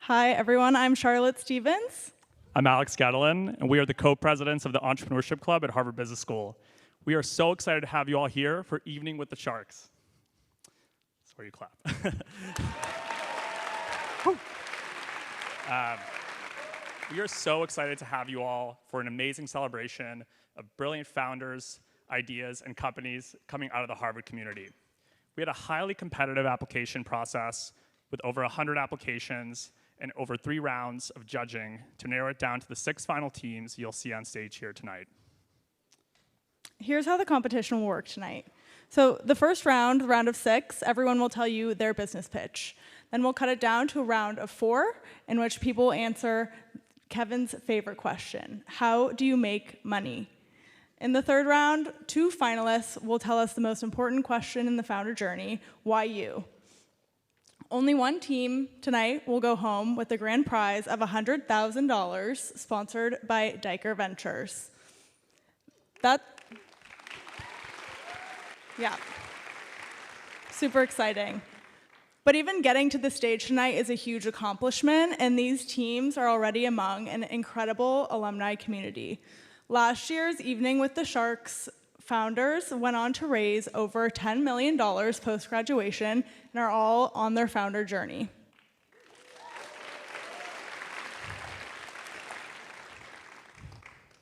Hi, everyone. I'm Charlotte Stevens. I'm Alex Gadelin, and we are the co-presidents of the Entrepreneurship Club at Harvard Business School. We are so excited to have you all here for Evening with the Sharks. That's where you clap. We are so excited to have you all for an amazing celebration of brilliant founders, ideas, and companies coming out of the Harvard community. We had a highly competitive application process with over 100 applications and over 3 rounds of judging to narrow it down to the 6 final teams you'll see on stage here tonight. Here's how the competition will work tonight. So the first round, the round of 6, everyone will tell you their business pitch. Then we'll cut it down to a round of 4 in which people will answer Kevin's favorite question: how do you make money? In the third round, 2 finalists will tell us the most important question in the founder journey: why you? Only one team tonight will go home with the grand prize of $100,000 sponsored by Diker Ventures. Yeah, super exciting. But even getting to the stage tonight is a huge accomplishment, and these teams are already among an incredible alumni community. Last year's Evening with the Sharks founders went on to raise over $10 million post-graduation and are all on their founder journey.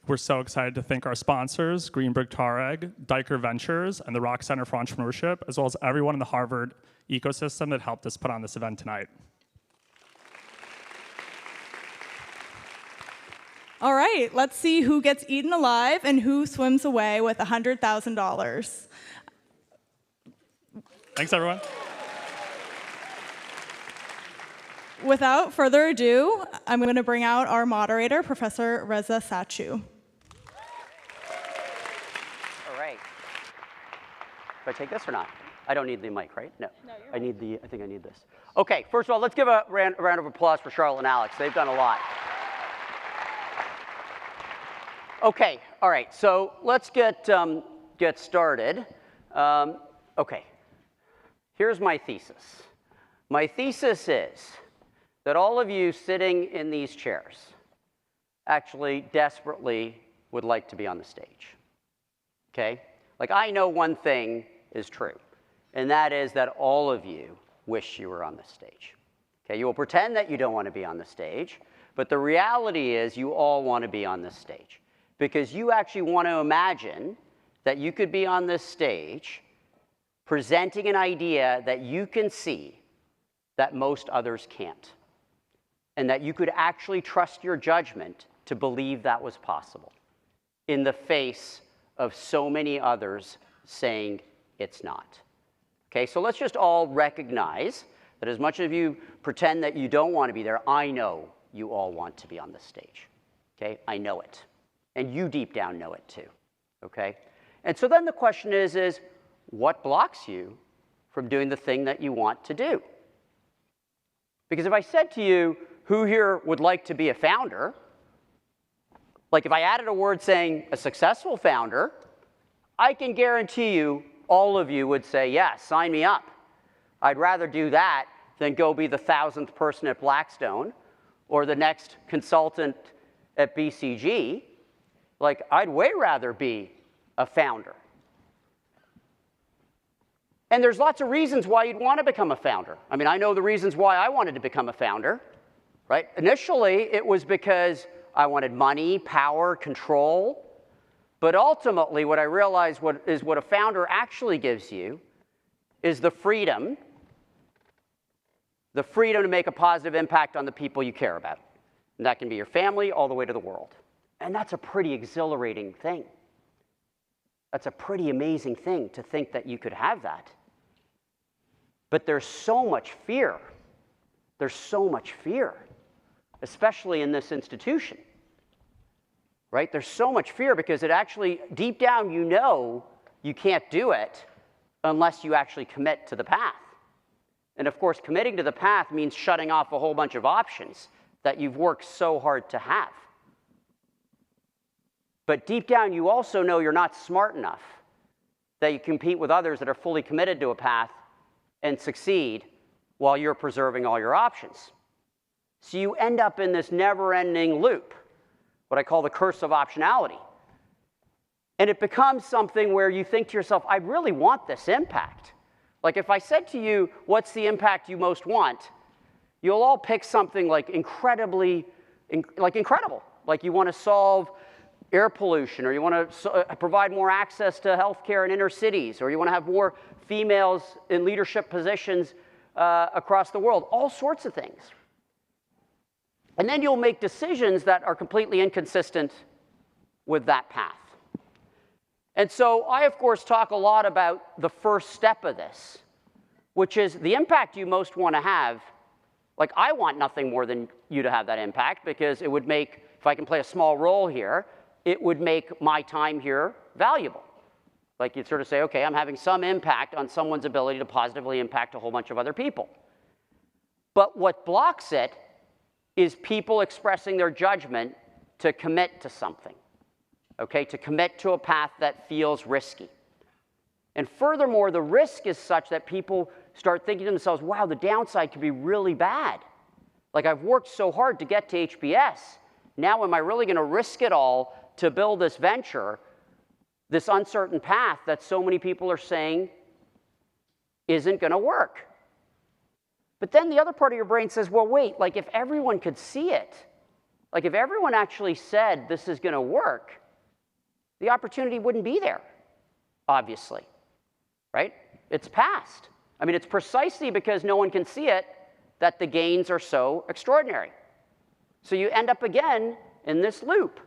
We're so excited to thank our sponsors, Greenberg Tareg, Diker Ventures, and the Rock Center for Entrepreneurship, as well as everyone in the Harvard ecosystem that helped us put on this event tonight. All right, let's see who gets eaten alive and who swims away with $100,000. Thanks, everyone. Without further ado, I'm going to bring out our moderator, Professor Reza Sachu. All right. Do I take this or not? I don't need the mic, right? No. I think I need this. Okay, first of all, let's give a round of applause for Charlotte and Alex. They've done a lot. Okay, all right, so let's get started. Okay, here's my thesis. My thesis is that all of you sitting in these chairs actually desperately would like to be on the stage, okay? Like, I know one thing is true, and that is that all of you wish you were on the stage, okay? You will pretend that you don't want to be on the stage, but the reality is you all want to be on this stage because you actually want to imagine that you could be on this stage presenting an idea that you can see that most others can't, and that you could actually trust your judgment to believe that was possible in the face of so many others saying it's not. Okay, so let's just all recognize that as much as you pretend that you don't want to be there, I know you all want to be on this stage. Okay, I know it. And you deep down know it too. Okay? And so then the question is what blocks you from doing the thing that you want to do? Because if I said to you, who here would like to be a founder? Like if I added a word saying a successful founder, I can guarantee you all of you would say, yes, sign me up. I'd rather do that than go be the 1,000th person at Blackstone or the next consultant at BCG. Like, I'd way rather be a founder. And there's lots of reasons why you'd want to become a founder. I mean, I know the reasons why I wanted to become a founder, right? Initially, it was because I wanted money, power, control. But ultimately, what I realized is what a founder actually gives you is the freedom to make a positive impact on the people you care about. And that can be your family all the way to the world. And that's a pretty exhilarating thing. That's a pretty amazing thing to think that you could have that. But there's so much fear. There's so much fear, especially in this institution. Right? There's so much fear because it actually, deep down, you know you can't do it unless you actually commit to the path. And of course, committing to the path means shutting off a whole bunch of options that you've worked so hard to have. But deep down, you also know you're not smart enough that you compete with others that are fully committed to a path and succeed while you're preserving all your options. So you end up in this never-ending loop, what I call the curse of optionality. And it becomes something where you think to yourself, I really want this impact. Like if I said to you, what's the impact you most want? You'll all pick something like incredible. Like you want to solve air pollution, or you want to provide more access to healthcare in inner cities, or you want to have more females in leadership positions across the world, all sorts of things. And then you'll make decisions that are completely inconsistent with that path. And so I, of course, talk a lot about the first step of this, which is the impact you most want to have. Like, I want nothing more than you to have that impact, because it would make, if I can play a small role here, it would make my time here valuable. Like, you'd sort of say, okay, I'm having some impact on someone's ability to positively impact a whole bunch of other people. But what blocks it is people expressing their judgment to commit to something, okay, to commit to a path that feels risky. And furthermore, the risk is such that people start thinking to themselves, wow, the downside could be really bad. Like, I've worked so hard to get to HBS. Now am I really going to risk it all to build this venture, this uncertain path that so many people are saying isn't going to work? But then the other part of your brain says, well, wait, like if everyone could see it, like if everyone actually said this is going to work, the opportunity wouldn't be there, obviously, right? It's past. I mean, it's precisely because no one can see it that the gains are so extraordinary. So you end up again in this loop.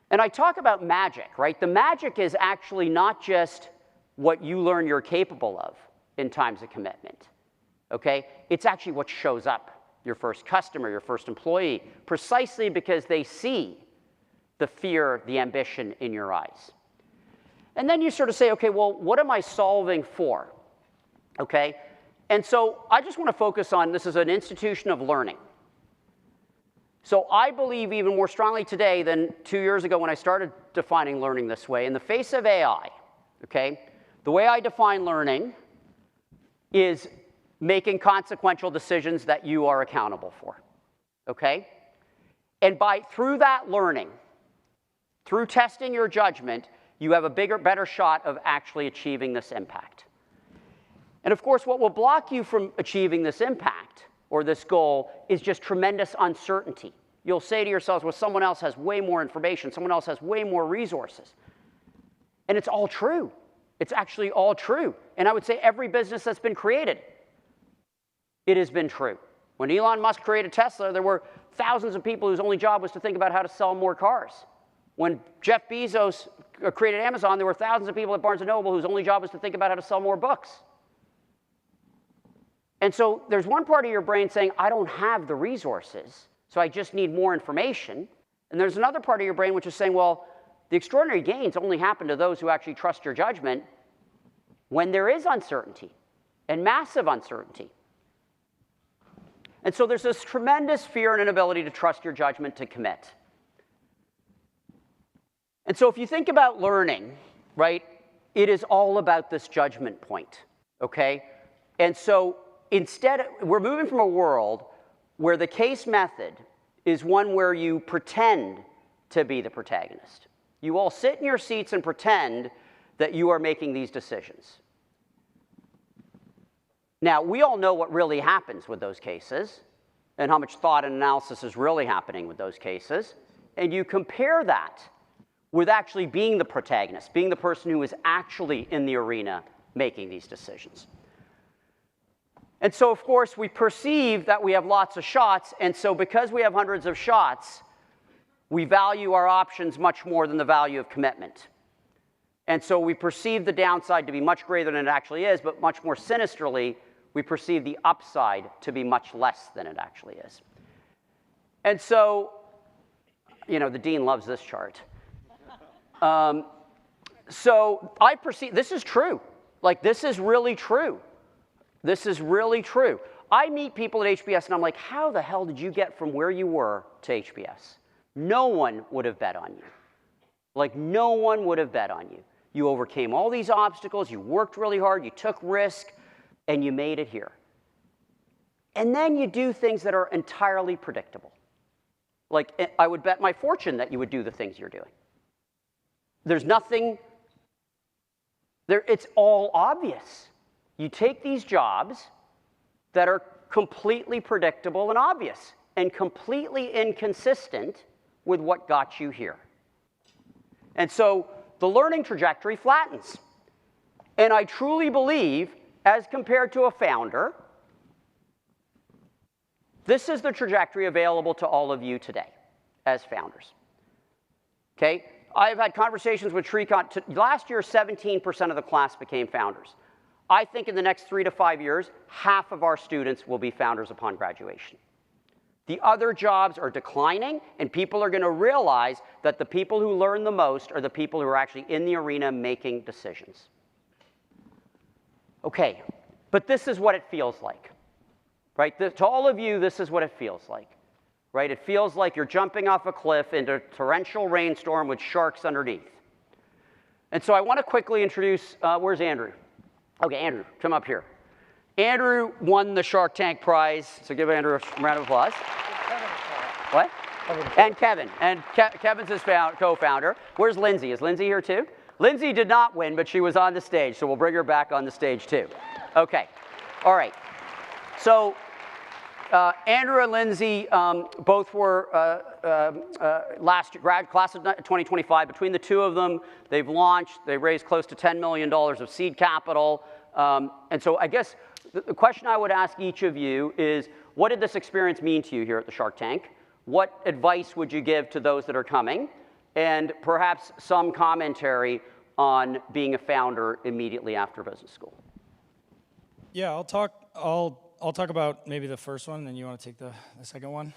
And I talk about magic, right? The magic is actually not just what you learn you're capable of in times of commitment, okay? It's actually what shows up, your first customer, your first employee, precisely because they see the fear, the ambition in your eyes. And then you sort of say, okay, well, what am I solving for? Okay? And so I just want to focus on, this is an institution of learning. So I believe even more strongly today than 2 years ago when I started defining learning this way, in the face of AI, okay, the way I define learning is making consequential decisions that you are accountable for, okay? And through that learning, through testing your judgment, you have a better shot of actually achieving this impact. And of course, what will block you from achieving this impact or this goal is just tremendous uncertainty. You'll say to yourselves, well, someone else has way more information, someone else has way more resources. And it's all true. It's actually all true. And I would say every business that's been created, it has been true. When Elon Musk created Tesla, there were thousands of people whose only job was to think about how to sell more cars. When Jeff Bezos created Amazon, there were thousands of people at Barnes & Noble whose only job was to think about how to sell more books. And so there's one part of your brain saying, I don't have the resources, so I just need more information. And there's another part of your brain which is saying, well, the extraordinary gains only happen to those who actually trust your judgment when there is uncertainty, and massive uncertainty. And so there's this tremendous fear and inability to trust your judgment to commit. And so if you think about learning, right, it is all about this judgment point, okay? And so instead, we're moving from a world where the case method is one where you pretend to be the protagonist. You all sit in your seats and pretend that you are making these decisions. Now, we all know what really happens with those cases and how much thought and analysis is really happening with those cases. And you compare that with actually being the protagonist, being the person who is actually in the arena making these decisions. And so, of course, we perceive that we have lots of shots, and so because we have hundreds of shots, we value our options much more than the value of commitment. And so we perceive the downside to be much greater than it actually is, but much more sinisterly, we perceive the upside to be much less than it actually is. And so, you know, the dean loves this chart. So I perceive, this is true. Like, this is really true. This is really true. I meet people at HBS and I'm like, how the hell did you get from where you were to HBS? No one would have bet on you. Like, no one would have bet on you. You overcame all these obstacles, you worked really hard, you took risk, and you made it here. And then you do things that are entirely predictable. Like, I would bet my fortune that you would do the things you're doing. There's nothing, it's all obvious. You take these jobs that are completely predictable and obvious and completely inconsistent with what got you here. And so the learning trajectory flattens. And I truly believe, as compared to a founder, this is the trajectory available to all of you today as founders. Okay? I've had conversations with Shrikant. Last year, 17% of the class became founders. I think in the next 3 to 5 years, half of our students will be founders upon graduation. The other jobs are declining, and people are going to realize that the people who learn the most are the people who are actually in the arena making decisions. Okay, but this is what it feels like, right? To all of you, this is what it feels like, right? It feels like you're jumping off a cliff into a torrential rainstorm with sharks underneath. And so I want to quickly introduce, where's Andrew? Okay, Andrew, come up here. Andrew won the Shark Tank prize, so give Andrew a round of applause. What? And Kevin. And Kevin's his co-founder. Where's Lindsay? Is Lindsay here too? Lindsay did not win, but she was on the stage, so we'll bring her back on the stage too. Okay. All right. So Andrew and Lindsay both were grad class of 2025. Between the two of them, they've launched. They raised close to $10 million of seed capital. And so I guess the question I would ask each of you is, what did this experience mean to you here at the Shark Tank? What advice would you give to those that are coming? And perhaps some commentary on being a founder immediately after business school. Yeah, I'll talk about maybe the first one, and then you want to take the second one.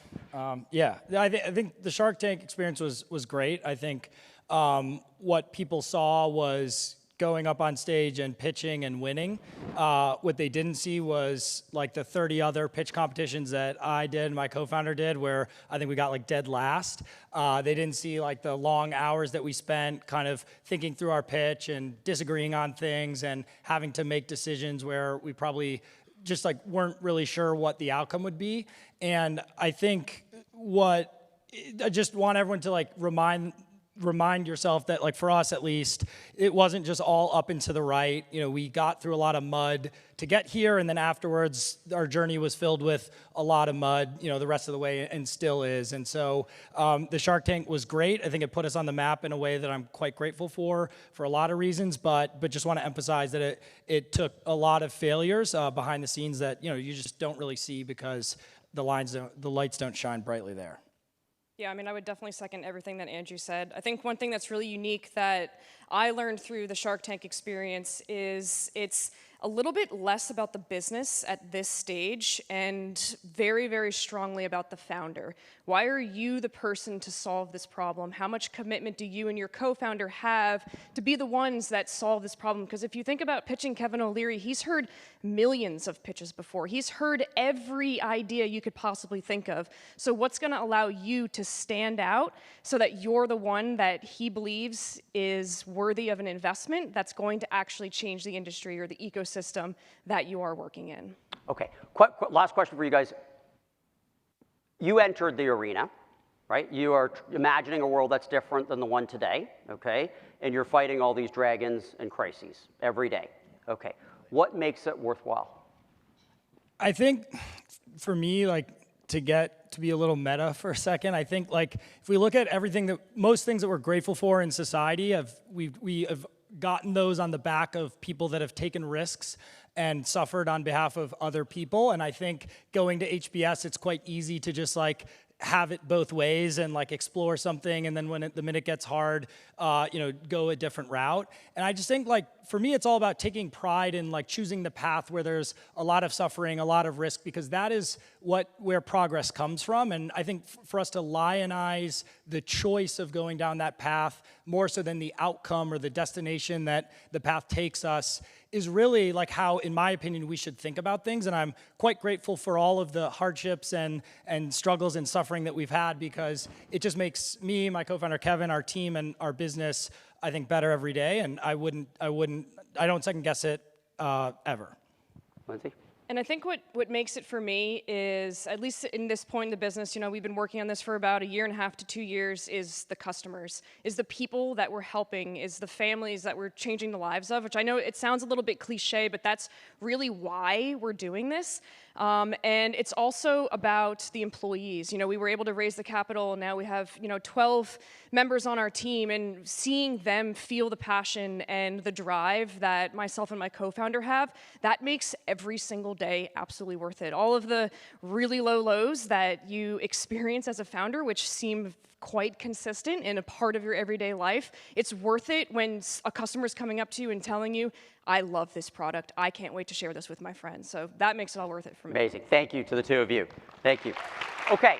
Yeah, I think the Shark Tank experience was great. I think what people saw was going up on stage and pitching and winning. What they didn't see was like the 30 other pitch competitions that I did and my co-founder did, where I think we got like dead last. They didn't see like the long hours that we spent kind of thinking through our pitch and disagreeing on things and having to make decisions where we probably just like weren't really sure what the outcome would be. And I think I just want everyone to like remind yourself that, like, for us at least, it wasn't just all up and to the right. You know, we got through a lot of mud to get here, and then afterwards our journey was filled with a lot of mud, you know, the rest of the way, and still is. And so the Shark Tank was great. I think it put us on the map in a way that I'm quite grateful for a lot of reasons, but just want to emphasize that it took a lot of failures behind the scenes that, you know, you just don't really see because the lights don't shine brightly there. Yeah, I mean, I would definitely second everything that Andrew said. I think one thing that's really unique that I learned through the Shark Tank experience is it's a little bit less about the business at this stage and very, very strongly about the founder. Why are you the person to solve this problem? How much commitment do you and your co-founder have to be the ones that solve this problem? Because if you think about pitching Kevin O'Leary, he's heard millions of pitches before. He's heard every idea you could possibly think of. So what's going to allow you to stand out so that you're the one that he believes is worthy of an investment that's going to actually change the industry or the ecosystem that you are working in? Okay, last question for you guys. You entered the arena, right? You are imagining a world that's different than the one today, okay? And you're fighting all these dragons and crises every day. Okay, what makes it worthwhile? I think for me, like, to be a little meta for a second, I think, like, if we look at most things that we're grateful for in society, we have gotten those on the back of people that have taken risks and suffered on behalf of other people. And I think going to HBS, it's quite easy to just like have it both ways and like explore something, and then when the minute gets hard, you know, go a different route. And I just think, like, for me, it's all about taking pride in like choosing the path where there's a lot of suffering, a lot of risk, because that is where progress comes from. And I think for us to lionize the choice of going down that path more so than the outcome or the destination that the path takes us is really like how, in my opinion, we should think about things. And I'm quite grateful for all of the hardships and struggles and suffering that we've had, because it just makes me, my co-founder Kevin, our team, and our business, I think, better every day. And I don't second guess it ever. Lindsay? And I think what makes it for me is, at least in this point in the business, we've been working on this for about 1.5 to 2 years, is the customers, is the people that we're helping, is the families that we're changing the lives of, which I know it sounds a little bit cliche, but that's really why we're doing this. And it's also about the employees. We were able to raise the capital, and now we have 12 members on our team, and seeing them feel the passion and the drive that myself and my co-founder have, that makes every single day absolutely worth it. All of the really low lows that you experience as a founder, which seem quite consistent in a part of your everyday life, it's worth it when a customer's coming up to you and telling you, I love this product, I can't wait to share this with my friends. So that makes it all worth it for me. Amazing. Thank you to the two of you. Thank you. Okay.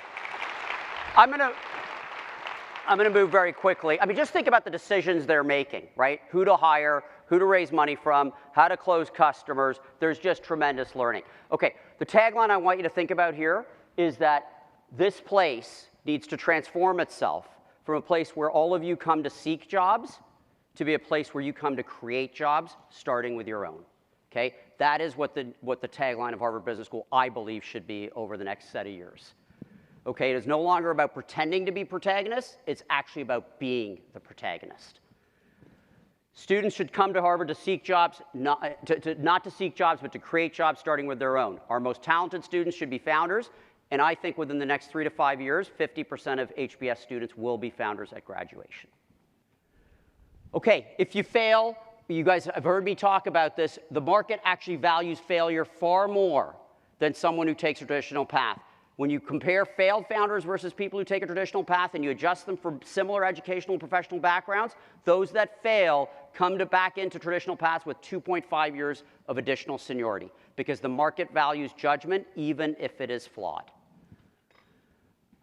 I'm gonna move very quickly. I mean, just think about the decisions they're making, right? Who to hire, who to raise money from, how to close customers. There's just tremendous learning. Okay, the tagline I want you to think about here is that this place needs to transform itself from a place where all of you come to seek jobs to be a place where you come to create jobs, starting with your own. Okay, that is what the tagline of Harvard Business School, I believe, should be over the next set of years. Okay, it is no longer about pretending to be protagonists, it's actually about being the protagonist. Students should come to Harvard to seek jobs, not to seek jobs, but to create jobs starting with their own. Our most talented students should be founders, and I think within the next 3 to 5 years, 50% of HBS students will be founders at graduation. Okay, if you fail, you guys have heard me talk about this, the market actually values failure far more than someone who takes a traditional path. When you compare failed founders versus people who take a traditional path and you adjust them for similar educational and professional backgrounds, those that fail come back into traditional paths with 2.5 years of additional seniority because the market values judgment even if it is flawed.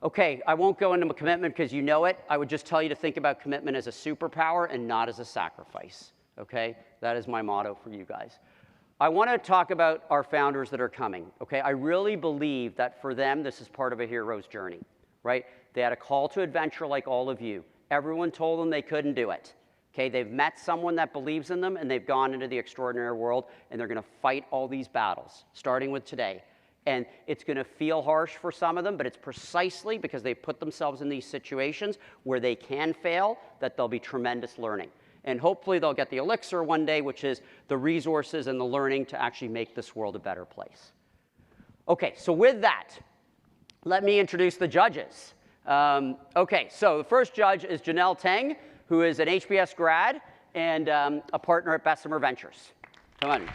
Okay, I won't go into commitment because you know it. I would just tell you to think about commitment as a superpower and not as a sacrifice. Okay, that is my motto for you guys. I want to talk about our founders that are coming, okay? I really believe that for them, this is part of a hero's journey, right? They had a call to adventure like all of you. Everyone told them they couldn't do it, okay? They've met someone that believes in them, and they've gone into the extraordinary world, and they're going to fight all these battles, starting with today. And it's going to feel harsh for some of them, but it's precisely because they've put themselves in these situations where they can fail that there'll be tremendous learning. And hopefully they'll get the elixir one day, which is the resources and the learning to actually make this world a better place. Okay, so with that, let me introduce the judges. Okay, so the first judge is Janelle Teng, who is an HBS grad and a partner at Bessemer Ventures. Come on.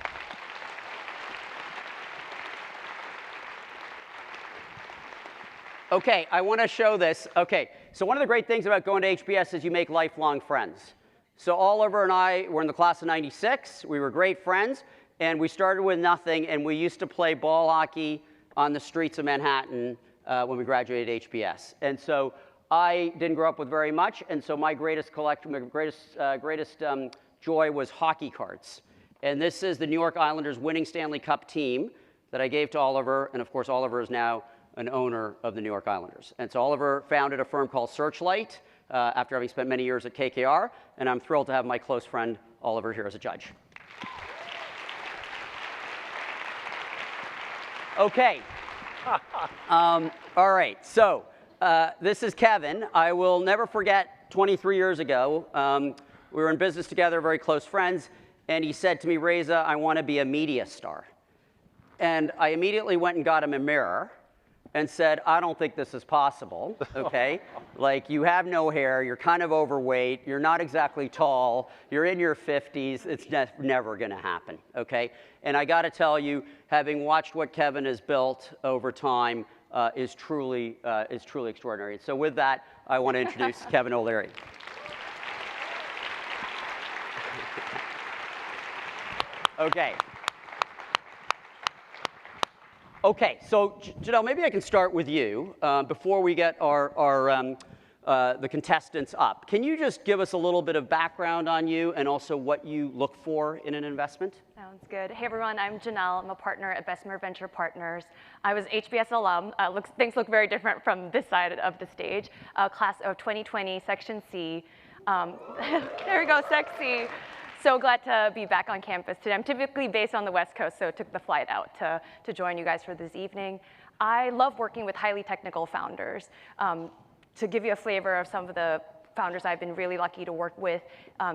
Okay, I want to show this. Okay, so one of the great things about going to HBS is you make lifelong friends. So Oliver and I were in the class of '96. We were great friends, and we started with nothing, and we used to play ball hockey on the streets of Manhattan when we graduated HBS. And so I didn't grow up with very much, and so my greatest joy was hockey cards. And this is the New York Islanders winning Stanley Cup team that I gave to Oliver, and of course Oliver is now an owner of the New York Islanders. And so Oliver founded a firm called Searchlight, after having spent many years at KKR, and I'm thrilled to have my close friend Oliver here as a judge. Okay. All right, so this is Kevin. I will never forget 23 years ago, we were in business together, very close friends, and he said to me, Reza, I want to be a media star. And I immediately went and got him a mirror and said, I don't think this is possible, okay? Like, you have no hair, you're kind of overweight, you're not exactly tall, you're in your 50s, it's never gonna happen, okay? And I gotta tell you, having watched what Kevin has built over time is truly extraordinary. So with that, I wanna introduce Kevin O'Leary. Okay. Okay, so Janelle, maybe I can start with you before we get the contestants up. Can you just give us a little bit of background on you and also what you look for in an investment? Sounds good. Hey everyone, I'm Janelle. I'm a partner at Bessemer Venture Partners. I was HBS alum. Things look very different from this side of the stage. Class of 2020, Section C. There we go, Sec C. So glad to be back on campus today. I'm typically based on the West Coast, so took the flight out to join you guys for this evening. I love working with highly technical founders. To give you a flavor of some of the founders I've been really lucky to work with,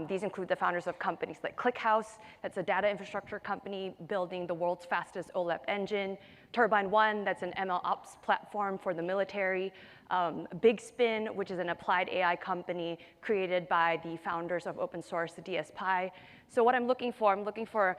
these include the founders of companies like ClickHouse, that's a data infrastructure company building the world's fastest OLED engine, Turbine One, that's an ML ops platform for the military, Big Spin, which is an applied AI company created by the founders of open source, the DSPy. So what I'm looking for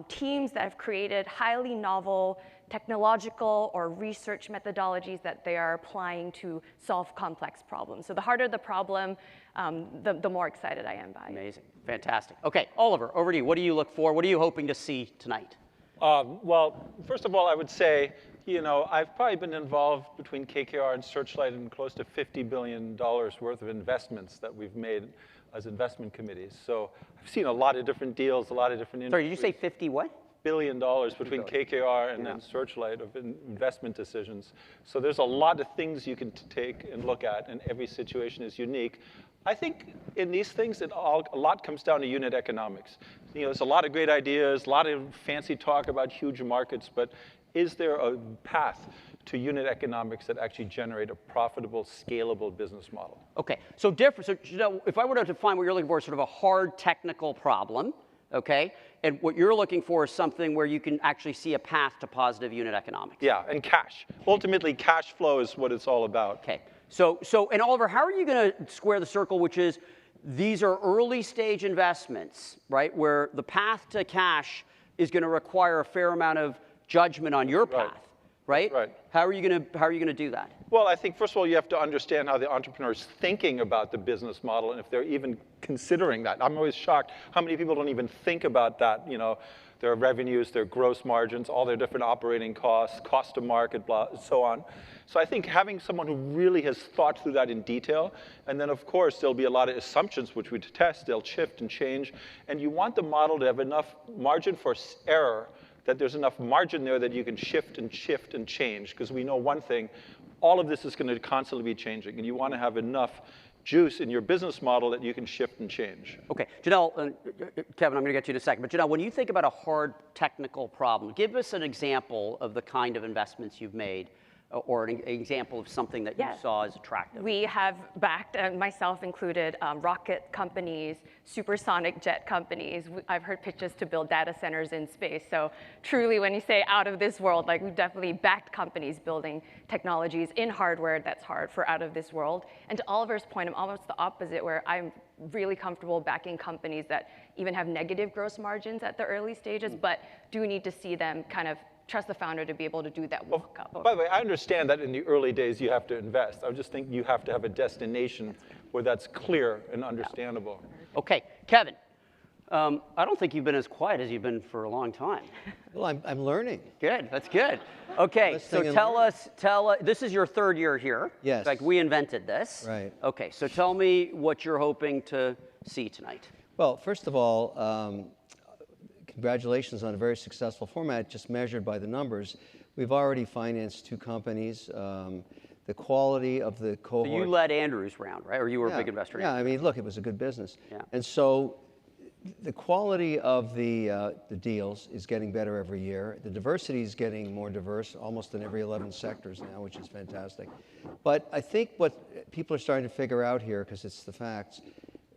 teams that have created highly novel technological or research methodologies that they are applying to solve complex problems. So the harder the problem, the more excited I am by it. Amazing, fantastic. Okay, Oliver, over to you. What do you look for? What are you hoping to see tonight? Well, first of all, I would say, I've probably been involved between KKR and Searchlight in close to $50 billion worth of investments that we've made as investment committees. So I've seen a lot of different deals, a lot of different Sorry, did you say 50 what? $billion between KKR and then Searchlight of investment decisions. So there's a lot of things you can take and look at, and every situation is unique. I think in these things, a lot comes down to unit economics. There's a lot of great ideas, a lot of fancy talk about huge markets, but is there a path to unit economics that actually generate a profitable, scalable business model? Okay, so if I were to define what you're looking for, sort of a hard technical problem, okay? And what you're looking for is something where you can actually see a path to positive unit economics. Yeah, and cash. Ultimately, cash flow is what it's all about. Okay, and Oliver, how are you going to square the circle, which is these are early stage investments, right, where the path to cash is going to require a fair amount of judgment on your path, right? Right. How are you going to do that? Well, I think, first of all, you have to understand how the entrepreneur is thinking about the business model and if they're even considering that. I'm always shocked how many people don't even think about that, their revenues, their gross margins, all their different operating costs, cost to market, blah, so on. So I think having someone who really has thought through that in detail, and then, of course, there'll be a lot of assumptions which we test. They'll shift and change. And you want the model to have enough margin for error, that there's enough margin there that you can shift and change. Because we know one thing, all of this is going to constantly be changing. And you want to have enough juice in your business model that you can shift and change. Okay, Janelle, Kevin, I'm going to get you in a second. But Janelle, when you think about a hard technical problem, give us an example of the kind of investments you've made or an example of something that you saw as attractive. We have backed, myself included, rocket companies, supersonic jet companies. I've heard pitches to build data centers in space. So truly, when you say out of this world, like we've definitely backed companies building technologies in hardware that's hard for out of this world. And to Oliver's point, I'm almost the opposite, where I'm really comfortable backing companies that even have negative gross margins at the early stages, but do need to see them kind of trust the founder to be able to do that walk up. By the way, I understand that in the early days you have to invest. I just think you have to have a destination where that's clear and understandable. Okay, Kevin, I don't think you've been as quiet as you've been for a long time. Well, I'm learning. Good, that's good. Okay, so tell us, this is your third year here. Yes. In fact, we invented this. Right. Okay, so tell me what you're hoping to see tonight. Well, first of all, congratulations on a very successful format, just measured by the numbers. We've already financed 2 companies. The quality of the cohort. So you led Andrew's round, right? Or you were a big investor in Yeah, I mean, look, it was a good business. Yeah. And so the quality of the deals is getting better every year. The diversity is getting more diverse, almost in every 11 sectors now, which is fantastic. But I think what people are starting to figure out here, because it's the facts,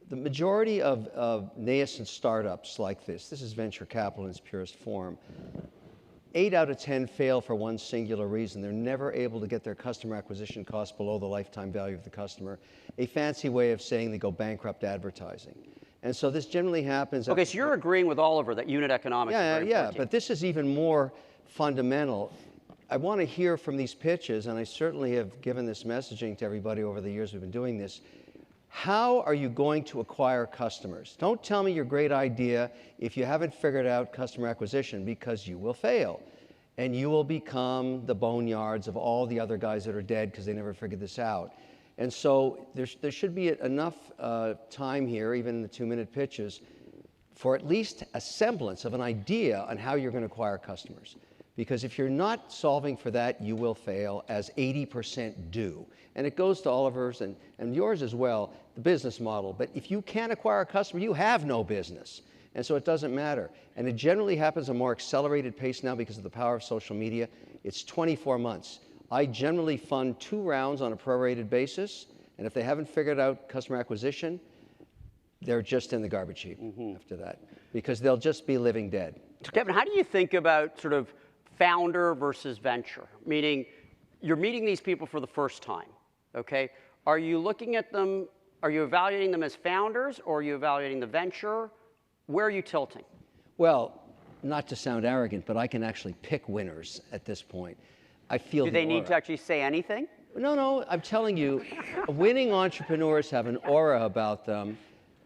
the majority of nascent startups like this is venture capital in its purest form. 8 out of 10 fail for one singular reason. They're never able to get their customer acquisition costs below the lifetime value of the customer. A fancy way of saying they go bankrupt advertising. And so this generally happens. Okay, so you're agreeing with Oliver that unit economics is very important. But this is even more fundamental. I want to hear from these pitches, and I certainly have given this messaging to everybody over the years we've been doing this. How are you going to acquire customers? Don't tell me your great idea if you haven't figured out customer acquisition, because you will fail. And you will become the boneyards of all the other guys that are dead because they never figured this out. And so there should be enough time here, even in the 2-minute pitches, for at least a semblance of an idea on how you're going to acquire customers. Because if you're not solving for that, you will fail, as 80% do. And it goes to Oliver's and yours as well, the business model. But if you can't acquire a customer, you have no business. And so it doesn't matter. And it generally happens at a more accelerated pace now because of the power of social media. It's 24 months. I generally fund 2 rounds on a prorated basis, and if they haven't figured out customer acquisition, they're just in the garbage heap after that, because they'll just be living dead. So Kevin, how do you think about sort of founder versus venture? Meaning, you're meeting these people for the first time, okay? Are you looking at them, are you evaluating them as founders, or are you evaluating the venture? Where are you tilting? Well, not to sound arrogant, but I can actually pick winners at this point. I feel Do they need to actually say anything? No, I'm telling you, winning entrepreneurs have an aura about them.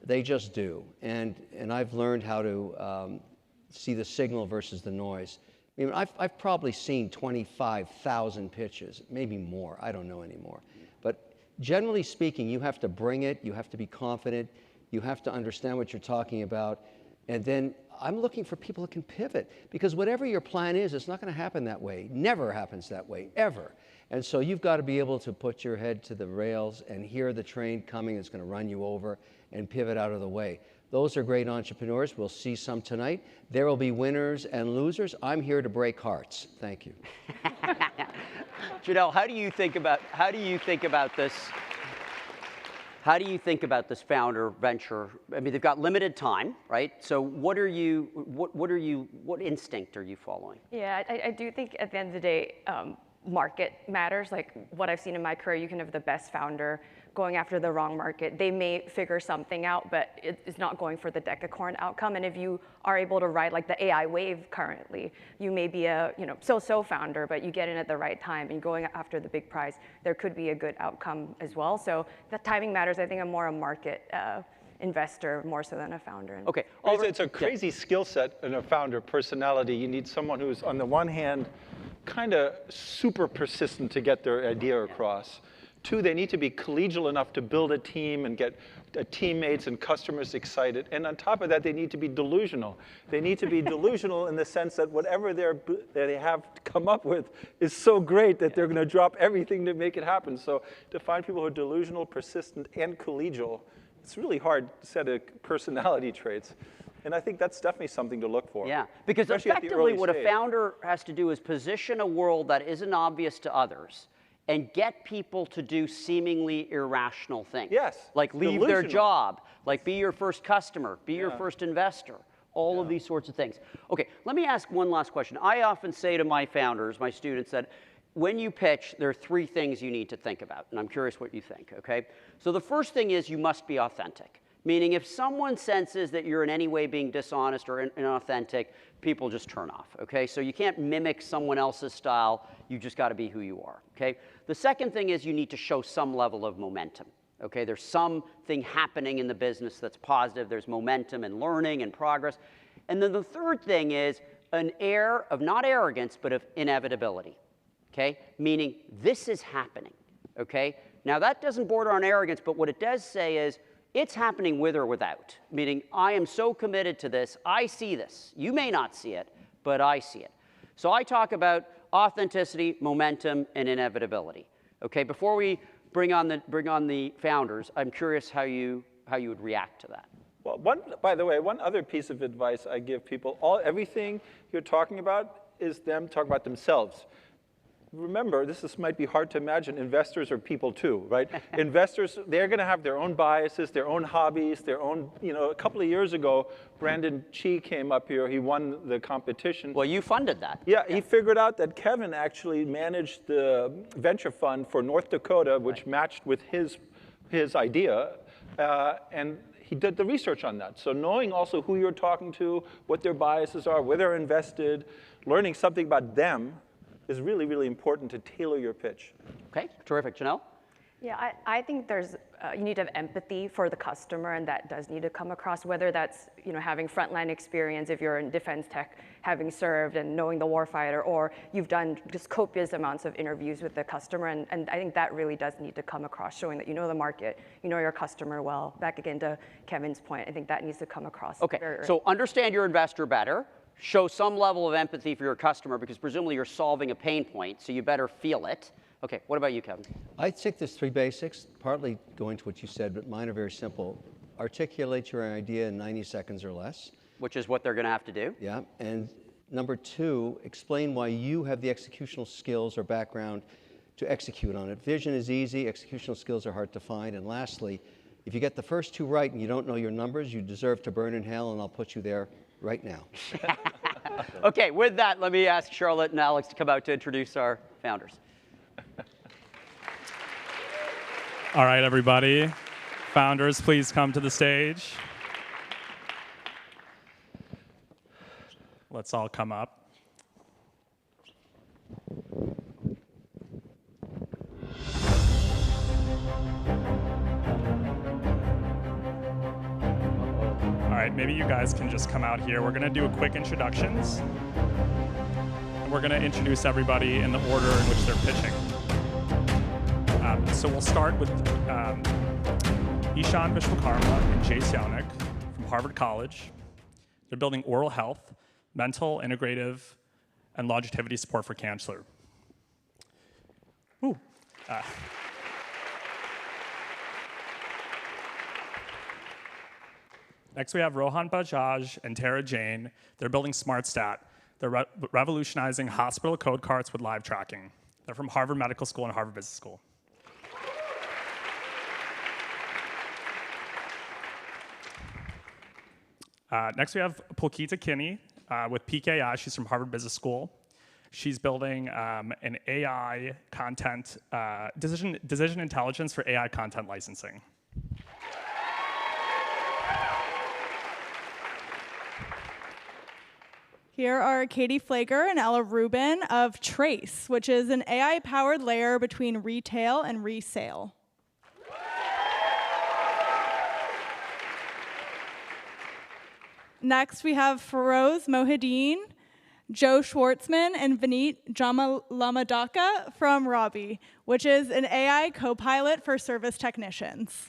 They just do. And I've learned how to see the signal versus the noise. I mean, I've probably seen 25,000 pitches, maybe more. I don't know anymore. But generally speaking, you have to bring it. You have to be confident. You have to understand what you're talking about. And then I'm looking for people who can pivot, because whatever your plan is, it's not going to happen that way. Never happens that way, ever. And so you've got to be able to put your head to the rails and hear the train coming that's going to run you over and pivot out of the way. Those are great entrepreneurs. We'll see some tonight. There will be winners and losers. I'm here to break hearts. Thank you. Janelle, how do you think about this? How do you think about this founder venture? I mean, they've got limited time, right? So what instinct are you following? Yeah, I do think at the end of the day, market matters. Like what I've seen in my career, you can have the best founder going after the wrong market. They may figure something out, but it's not going for the decacorn outcome. And if you are able to ride like the AI wave currently, you may be a so-so founder, but you get in at the right time and going after the big prize, there could be a good outcome as well. So the timing matters. I think I'm more a market investor more so than a founder. Okay. It's a crazy skill set in a founder personality. You need someone who's, on the one hand, kind of super persistent to get their idea across. 2, they need to be collegial enough to build a team and get teammates and customers excited. And on top of that, they need to be delusional. They need to be delusional in the sense that whatever they have come up with is so great that they're going to drop everything to make it happen. So to find people who are delusional, persistent, and collegial, it's a really hard set of personality traits. And I think that's definitely something to look for. Yeah, because effectively what a founder has to do is position a world that isn't obvious to others and get people to do seemingly irrational things. Yes. Like leave their job, like be your first customer, be your first investor, all of these sorts of things. Okay, let me ask one last question. I often say to my founders, my students, that when you pitch, there are 3 things you need to think about, and I'm curious what you think, okay? So the first thing is you must be authentic. Meaning if someone senses that you're in any way being dishonest or inauthentic, people just turn off, okay? So you can't mimic someone else's style. You just got to be who you are, okay? The second thing is you need to show some level of momentum, okay? There's something happening in the business that's positive. There's momentum and learning and progress. And then the third thing is an air of not arrogance, but of inevitability, okay? Meaning this is happening, okay? Now that doesn't border on arrogance, but what it does say is, it's happening with or without, meaning I am so committed to this, I see this. You may not see it, but I see it. So I talk about authenticity, momentum, and inevitability. Okay, before we bring on the founders, I'm curious how you would react to that. Well, by the way, one other piece of advice I give people, everything you're talking about is them talking about themselves. Remember, this might be hard to imagine, investors are people too, right? Investors, they're going to have their own biases, their own hobbies, their own, a couple of years ago, Brandon Chi came up here, he won the competition. Well, you funded that. Yeah, he figured out that Kevin actually managed the venture fund for North Dakota, which matched with his idea, and he did the research on that. So knowing also who you're talking to, what their biases are, where they're invested, learning something about them, is really, really important to tailor your pitch. Okay, terrific. Janelle? Yeah, I think there's, you need to have empathy for the customer, and that does need to come across, whether that's, having frontline experience if you're in defense tech, having served and knowing the warfighter, or you've done just copious amounts of interviews with the customer, and I think that really does need to come across, showing that you know the market, you know your customer well. Back again to Kevin's point, I think that needs to come across. Okay, so understand your investor better. Show some level of empathy for your customer, because presumably you're solving a pain point, so you better feel it. Okay, what about you, Kevin? I think there's 3 basics, partly going to what you said, but mine are very simple. Articulate your idea in 90 seconds or less. which is what they're going to have to do. Yeah, and number 2, explain why you have the executional skills or background to execute on it. Vision is easy, executional skills are hard to find. And lastly, if you get the first 2 right and you don't know your numbers, you deserve to burn in hell, and I'll put you there right now. Okay, with that, let me ask Charlotte and Alex to come out to introduce our founders. All right, everybody. Founders, please come to the stage. Let's all come up. All right, maybe you guys can just come out here. We're going to do a quick introductions. And we're going to introduce everybody in the order in which they're pitching. So we'll start with Ishan Vishwakarma and Jace Yaunik from Harvard College. They're building oral health, mental, integrative, and longevity support for cancer. Ooh. Next, we have Rohan Bajaj and Tara Jain. They're building SmartStat. They're revolutionizing hospital code carts with live tracking. They're from Harvard Medical School and Harvard Business School. Next, we have Pulkita Kinney with PKI. She's from Harvard Business School. She's building an AI content, decision intelligence for AI content licensing. Here are Katie Flager and Ella Rubin of Trace, which is an AI-powered layer between retail and resale. Next, we have Feroz Mohideen, Joe Schwartzman, and Vineet Jamalamadaka from Robbie, which is an AI co-pilot for service technicians.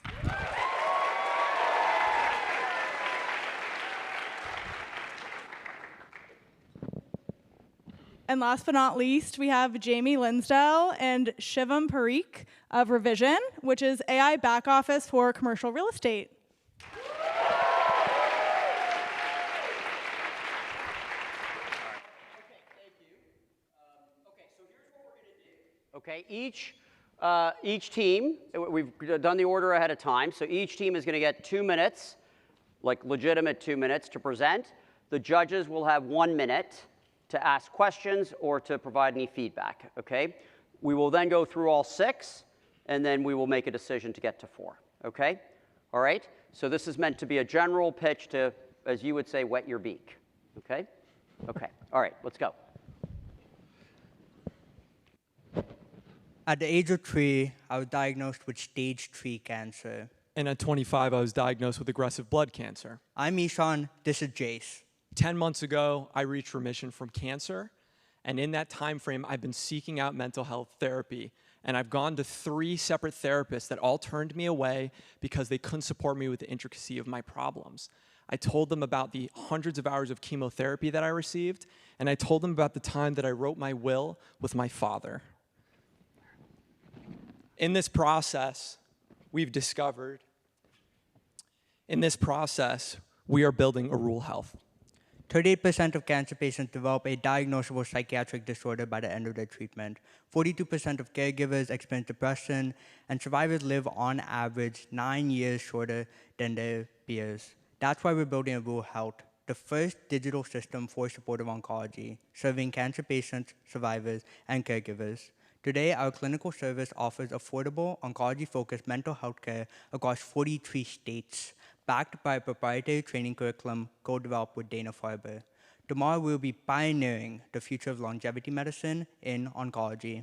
And last but not least, we have Jamie Linsdell and Shivam Parikh of Revision, which is AI back office for commercial real estate. Okay, each team, we've done the order ahead of time, so each team is going to get 2 minutes, like legitimate 2 minutes to present. The judges will have 1 minute to ask questions or to provide any feedback, okay? We will then go through all 6, and then we will make a decision to get to 4, okay? All right, so this is meant to be a general pitch to, as you would say, wet your beak, okay? Okay, all right, let's go. At the age of 3, I was diagnosed with stage 3 cancer. And at 25, I was diagnosed with aggressive blood cancer. I'm Ishan, this is Jace. 10 months ago, I reached remission from cancer. And in that time frame, I've been seeking out mental health therapy. And I've gone to 3 separate therapists that all turned me away because they couldn't support me with the intricacy of my problems. I told them about the hundreds of hours of chemotherapy that I received, and I told them about the time that I wrote my will with my father. In this process, we are building a rural health. 38% of cancer patients develop a diagnosable psychiatric disorder by the end of their treatment. 42% of caregivers experience depression, and survivors live on average 9 years shorter than their peers. That's why we're building a rural health, the first digital system for supportive oncology, serving cancer patients, survivors, and caregivers. Today, our clinical service offers affordable, oncology-focused mental health care across 43 states, backed by a proprietary training curriculum co-developed with Dana-Farber. Tomorrow, we'll be pioneering the future of longevity medicine in oncology.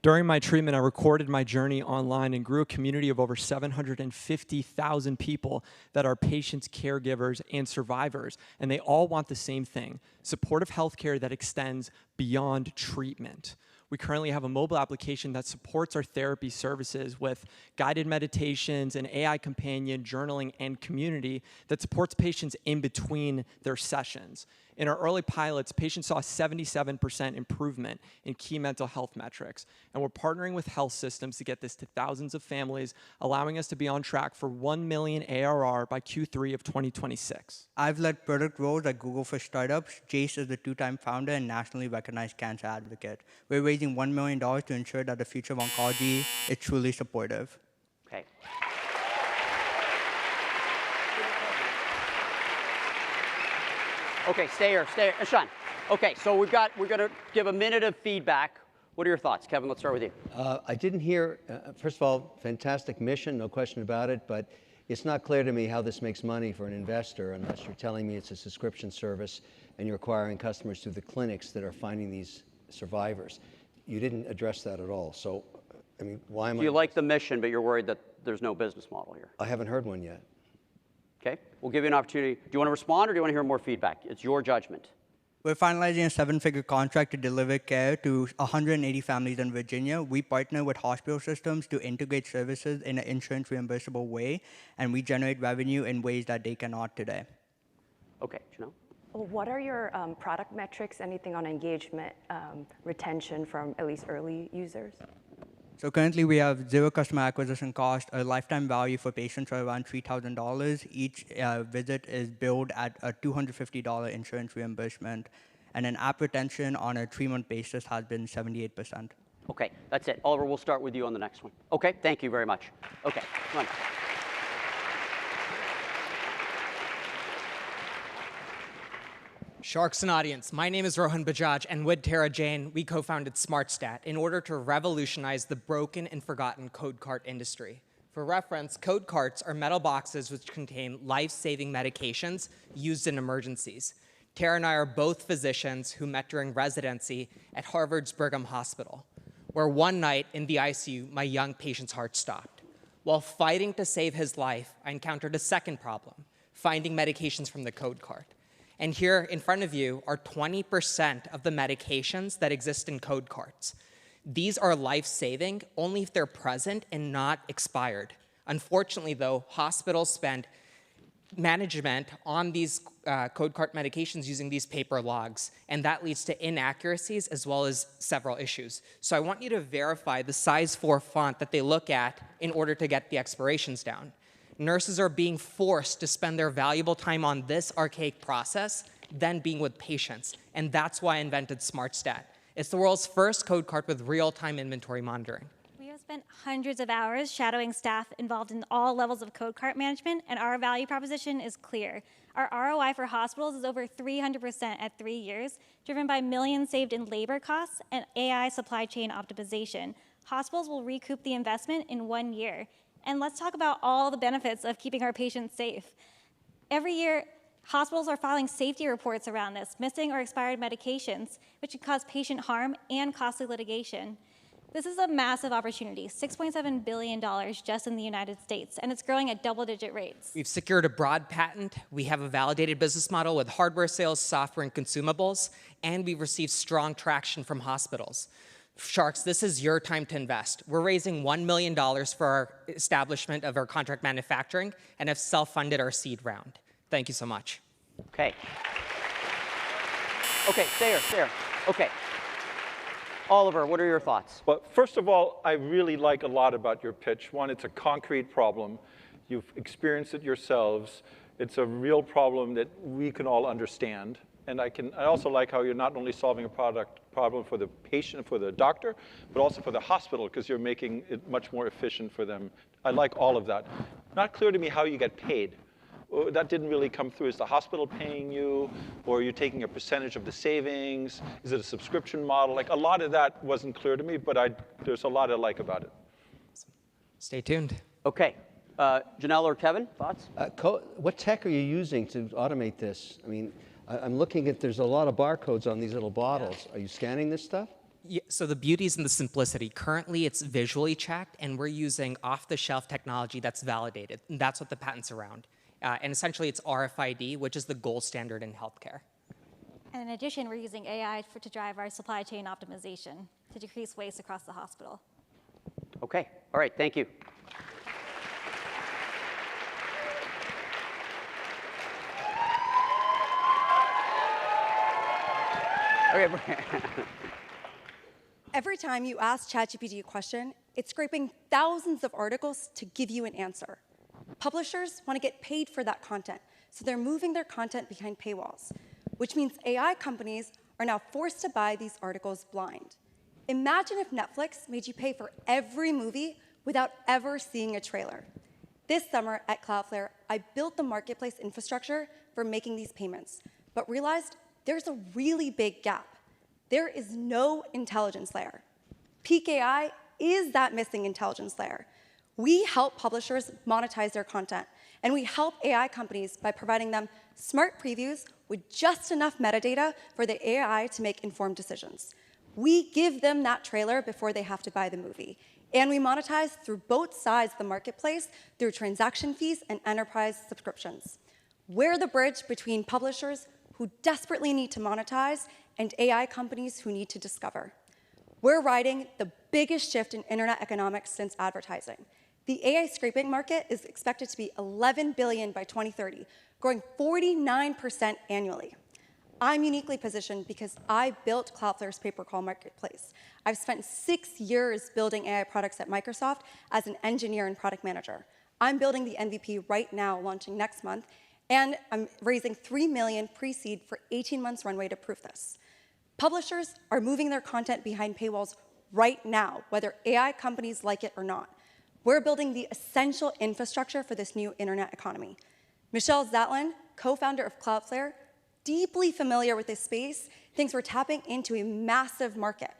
During my treatment, I recorded my journey online and grew a community of over 750,000 people that are patients, caregivers, and survivors. And they all want the same thing, supportive healthcare that extends beyond treatment. We currently have a mobile application that supports our therapy services with guided meditations, an AI companion, journaling, and community that supports patients in between their sessions. In our early pilots, patients saw a 77% improvement in key mental health metrics. And we're partnering with health systems to get this to thousands of families, allowing us to be on track for 1 million ARR by Q3 of 2026. I've led product roles at Google for startups. Jace is the 2-time founder and nationally recognized cancer advocate. We're raising $1 million to ensure that the future of oncology is truly supportive. Okay. Okay, stay here, Sean. Okay, so we're going to give a minute of feedback. What are your thoughts? Kevin, let's start with you. I didn't hear, first of all, fantastic mission, no question about it, but it's not clear to me how this makes money for an investor unless you're telling me it's a subscription service and you're acquiring customers through the clinics that are finding these survivors. You didn't address that at all. So, I mean, why am I? You like the mission, but you're worried that there's no business model here. I haven't heard one yet. Okay, we'll give you an opportunity. Do you want to respond or do you want to hear more feedback? It's your judgment. We're finalizing a 7-figure contract to deliver care to 180 families in Virginia. We partner with hospital systems to integrate services in an insurance reimbursable way, and we generate revenue in ways that they cannot today. Okay, Janelle? What are your product metrics, anything on engagement, retention from at least early users? So currently we have 0 customer acquisition cost, a lifetime value for patients are around $3,000. Each visit is billed at a $250 insurance reimbursement, and an app retention on a 3-month basis has been 78%. Okay, that's it. Oliver, we'll start with you on the next one. Okay, thank you very much. Okay, come on. Sharks and audience, my name is Rohan Bajaj, and with Tara Jain, we co-founded SmartStat in order to revolutionize the broken and forgotten code cart industry. For reference, code carts are metal boxes which contain life-saving medications used in emergencies. Tara and I are both physicians who met during residency at Harvard's Brigham Hospital, where one night in the ICU, my young patient's heart stopped. While fighting to save his life, I encountered a second problem, finding medications from the code cart. And here in front of you are 20% of the medications that exist in code carts. These are life-saving only if they're present and not expired. Unfortunately, though, hospitals spend management on these code cart medications using these paper logs, and that leads to inaccuracies as well as several issues. So I want you to verify the size 4 font that they look at in order to get the expirations down. Nurses are being forced to spend their valuable time on this archaic process than being with patients, and that's why I invented SmartStat. It's the world's first code cart with real-time inventory monitoring. We have spent hundreds of hours shadowing staff involved in all levels of code cart management, and our value proposition is clear. Our ROI for hospitals is over 300% at 3 years, driven by millions saved in labor costs and AI supply chain optimization. Hospitals will recoup the investment in 1 year. And let's talk about all the benefits of keeping our patients safe. Every year, hospitals are filing safety reports around this, missing or expired medications, which can cause patient harm and costly litigation. This is a massive opportunity, $6.7 billion just in the United States, and it's growing at double-digit rates. We've secured a broad patent, we have a validated business model with hardware sales, software, and consumables, and we've received strong traction from hospitals. Sharks, this is your time to invest. We're raising $1 million for our establishment of our contract manufacturing and have self-funded our seed round. Thank you so much. Okay. Okay, stay here. Okay. Oliver, what are your thoughts? Well, first of all, I really like a lot about your pitch. One, it's a concrete problem. You've experienced it yourselves. It's a real problem that we can all understand. And I also like how you're not only solving a problem for the patient, for the doctor, but also for the hospital, because you're making it much more efficient for them. I like all of that. Not clear to me how you get paid. That didn't really come through. Is the hospital paying you, or are you taking a percentage of the savings? Is it a subscription model? Like, a lot of that wasn't clear to me, but there's a lot I like about it. Stay tuned. Okay. Janelle or Kevin, thoughts? What tech are you using to automate this? I mean, I'm looking at, there's a lot of barcodes on these little bottles. Are you scanning this stuff? Yeah, so the beauty is in the simplicity. Currently, it's visually checked, and we're using off-the-shelf technology that's validated. And that's what the patent's around. And essentially, it's RFID, which is the gold standard in healthcare. And in addition, we're using AI to drive our supply chain optimization to decrease waste across the hospital. Okay. All right. Thank you. Okay. Every time you ask ChatGPT a question, it's scraping thousands of articles to give you an answer. Publishers want to get paid for that content, so they're moving their content behind paywalls, which means AI companies are now forced to buy these articles blind. Imagine if Netflix made you pay for every movie without ever seeing a trailer. This summer at Cloudflare, I built the marketplace infrastructure for making these payments, but realized there's a really big gap. There is no intelligence layer. Peak AI is that missing intelligence layer. We help publishers monetize their content, and we help AI companies by providing them smart previews with just enough metadata for the AI to make informed decisions. We give them that trailer before they have to buy the movie, and we monetize through both sides of the marketplace through transaction fees and enterprise subscriptions. We're the bridge between publishers who desperately need to monetize and AI companies who need to discover. We're riding the biggest shift in internet economics since advertising. The AI scraping market is expected to be $11 billion by 2030, growing 49% annually. I'm uniquely positioned because I built Cloudflare's pay-per-call marketplace. I've spent 6 years building AI products at Microsoft as an engineer and product manager. I'm building the MVP right now, launching next month, and I'm raising $3 million pre-seed for 18 months runway to prove this. Publishers are moving their content behind paywalls right now, whether AI companies like it or not. We're building the essential infrastructure for this new internet economy. Michelle Zatlin, co-founder of Cloudflare, deeply familiar with this space, thinks we're tapping into a massive market.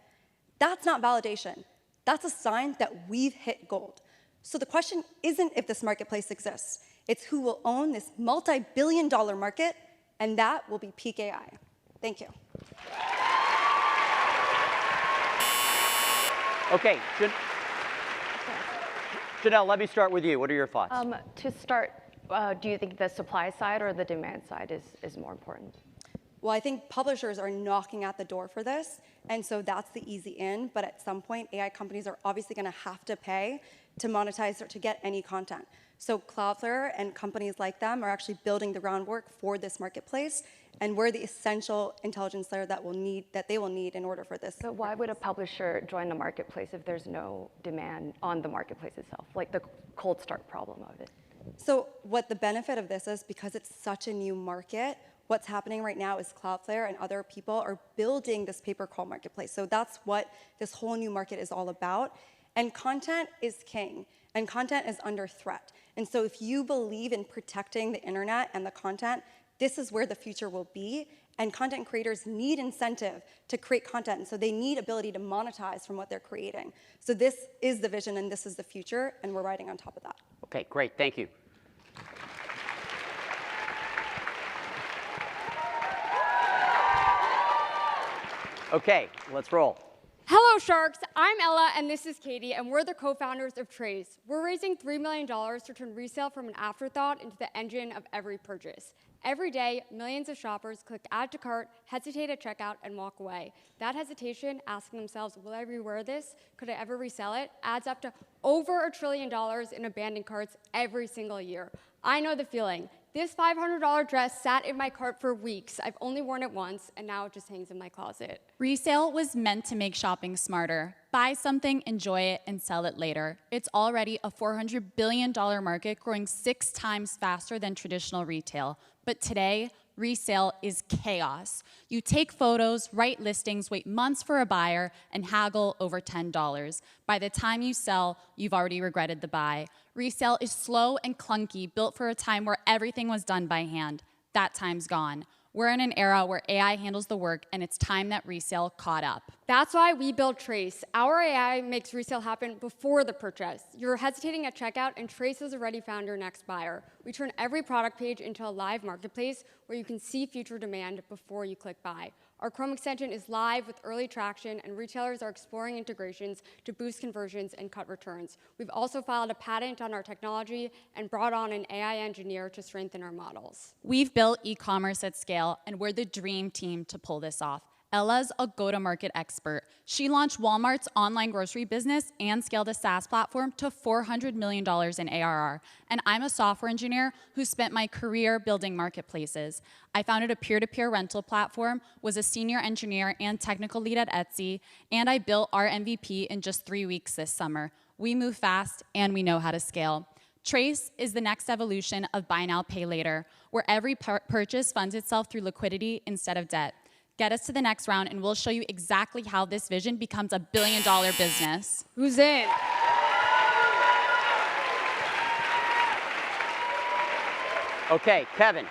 That's not validation. That's a sign that we've hit gold. So the question isn't if this marketplace exists. It's who will own this multi-billion-dollar market, and that will be peak AI. Thank you. Okay, Janelle, let me start with you. What are your thoughts? To start, do you think the supply side or the demand side is more important? Well, I think publishers are knocking at the door for this, and so that's the easy in, but at some point, AI companies are obviously gonna have to pay to monetize or to get any content. So Cloudflare and companies like them are actually building the groundwork for this marketplace, and we're the essential intelligence layer that they will need in order for this. But why would a publisher join the marketplace if there's no demand on the marketplace itself, like the cold start problem of it? So what the benefit of this is, because it's such a new market, what's happening right now is Cloudflare and other people are building this pay-per-call marketplace. So that's what this whole new market is all about. And content is king, and content is under threat. And so if you believe in protecting the internet and the content, this is where the future will be. And content creators need incentive to create content. And so they need ability to monetize from what they're creating. So this is the vision and this is the future, and we're riding on top of that. Okay, great, thank you. Okay, let's roll. Hello, Sharks. I'm Ella, and this is Katie, and we're the co-founders of Trace. We're raising $3 million to turn resale from an afterthought into the engine of every purchase. Every day, millions of shoppers click add to cart, hesitate at checkout, and walk away. That hesitation, asking themselves, will I rewear this? Could I ever resell it? Adds up to over $1 trillion in abandoned carts every single year. I know the feeling. This $500 dress sat in my cart for weeks. I've only worn it once, and now it just hangs in my closet. Resale was meant to make shopping smarter. Buy something, enjoy it, and sell it later. It's already a $400 billion market, growing 6 times faster than traditional retail. But today, resale is chaos. You take photos, write listings, wait months for a buyer, and haggle over $10. By the time you sell, you've already regretted the buy. Resale is slow and clunky, built for a time where everything was done by hand. That time's gone. We're in an era where AI handles the work, and it's time that resale caught up. That's why we built Trace. Our AI makes resale happen before the purchase. You're hesitating at checkout, and Trace has already found your next buyer. We turn every product page into a live marketplace where you can see future demand before you click buy. Our Chrome extension is live with early traction, and retailers are exploring integrations to boost conversions and cut returns. We've also filed a patent on our technology and brought on an AI engineer to strengthen our models. We've built e-commerce at scale, and we're the dream team to pull this off. Ella's a go-to-market expert. She launched Walmart's online grocery business and scaled a SaaS platform to $400 million in ARR. And I'm a software engineer who spent my career building marketplaces. I founded a peer-to-peer rental platform, was a senior engineer and technical lead at Etsy, and I built our MVP in just 3 weeks this summer. We move fast and we know how to scale. Trace is the next evolution of buy now, pay later, where every purchase funds itself through liquidity instead of debt. Get us to the next round, and we'll show you exactly how this vision becomes $1 billion business. Who's in? Okay, Kevin.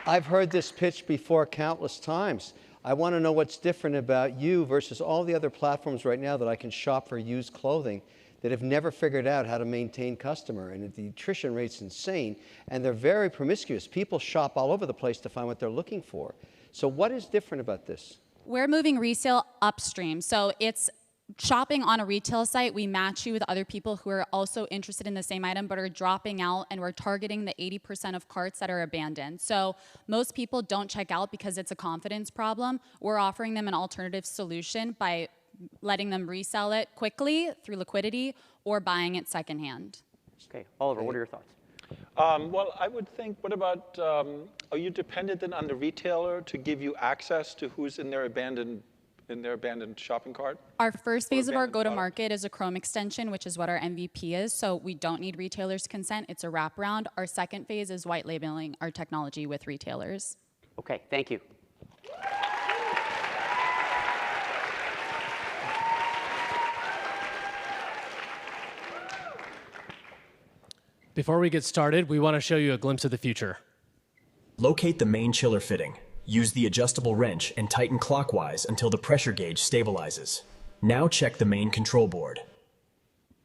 I've heard this pitch before countless times. I want to know what's different about you versus all the other platforms right now that I can shop for used clothing that have never figured out how to maintain customer. And the attrition rate's insane, and they're very promiscuous. People shop all over the place to find what they're looking for. So what is different about this? We're moving resale upstream. So it's shopping on a retail site. We match you with other people who are also interested in the same item but are dropping out, and we're targeting the 80% of carts that are abandoned. So most people don't check out because it's a confidence problem. We're offering them an alternative solution by letting them resell it quickly through liquidity or buying it secondhand. Okay, Oliver, what are your thoughts? Well, I would think, what about, are you dependent then on the retailer to give you access to who's in their abandoned shopping cart? Our first phase of our go-to-market is a Chrome extension, which is what our MVP is, so we don't need retailers' consent. It's a wraparound. Our second phase is white labeling our technology with retailers. Okay, thank you. Before we get started, we want to show you a glimpse of the future. Locate the main chiller fitting. Use the adjustable wrench and tighten clockwise until the pressure gauge stabilizes. Now check the main control board.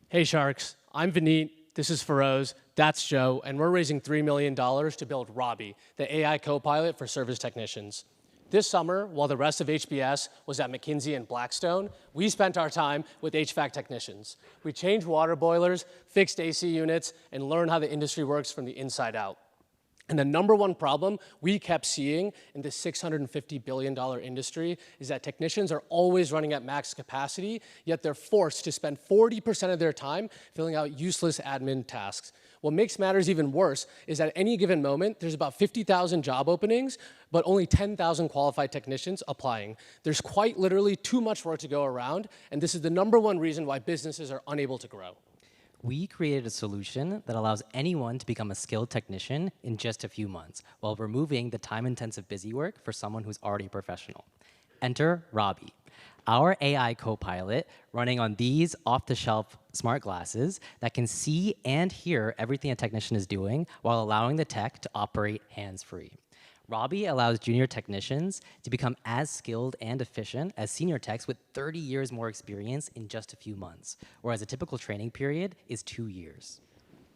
Hey Sharks, I'm Vineet, this is Feroz, that's Joe, and we're raising $3 million to build Robbie, the AI co-pilot for service technicians. This summer, while the rest of HBS was at McKinsey and Blackstone, we spent our time with HVAC technicians. We changed water boilers, fixed AC units, and learned how the industry works from the inside out. And the number one problem we kept seeing in this $650 billion industry is that technicians are always running at max capacity, yet they're forced to spend 40% of their time filling out useless admin tasks. What makes matters even worse is at any given moment, there's about 50,000 job openings, but only 10,000 qualified technicians applying. There's quite literally too much work to go around, and this is the number one reason why businesses are unable to grow. We created a solution that allows anyone to become a skilled technician in just a few months, while removing the time-intensive busy work for someone who's already a professional. Enter Robbie, our AI co-pilot running on these off-the-shelf smart glasses that can see and hear everything a technician is doing while allowing the tech to operate hands-free. Robbie allows junior technicians to become as skilled and efficient as senior techs with 30 years more experience in just a few months, whereas a typical training period is 2 years.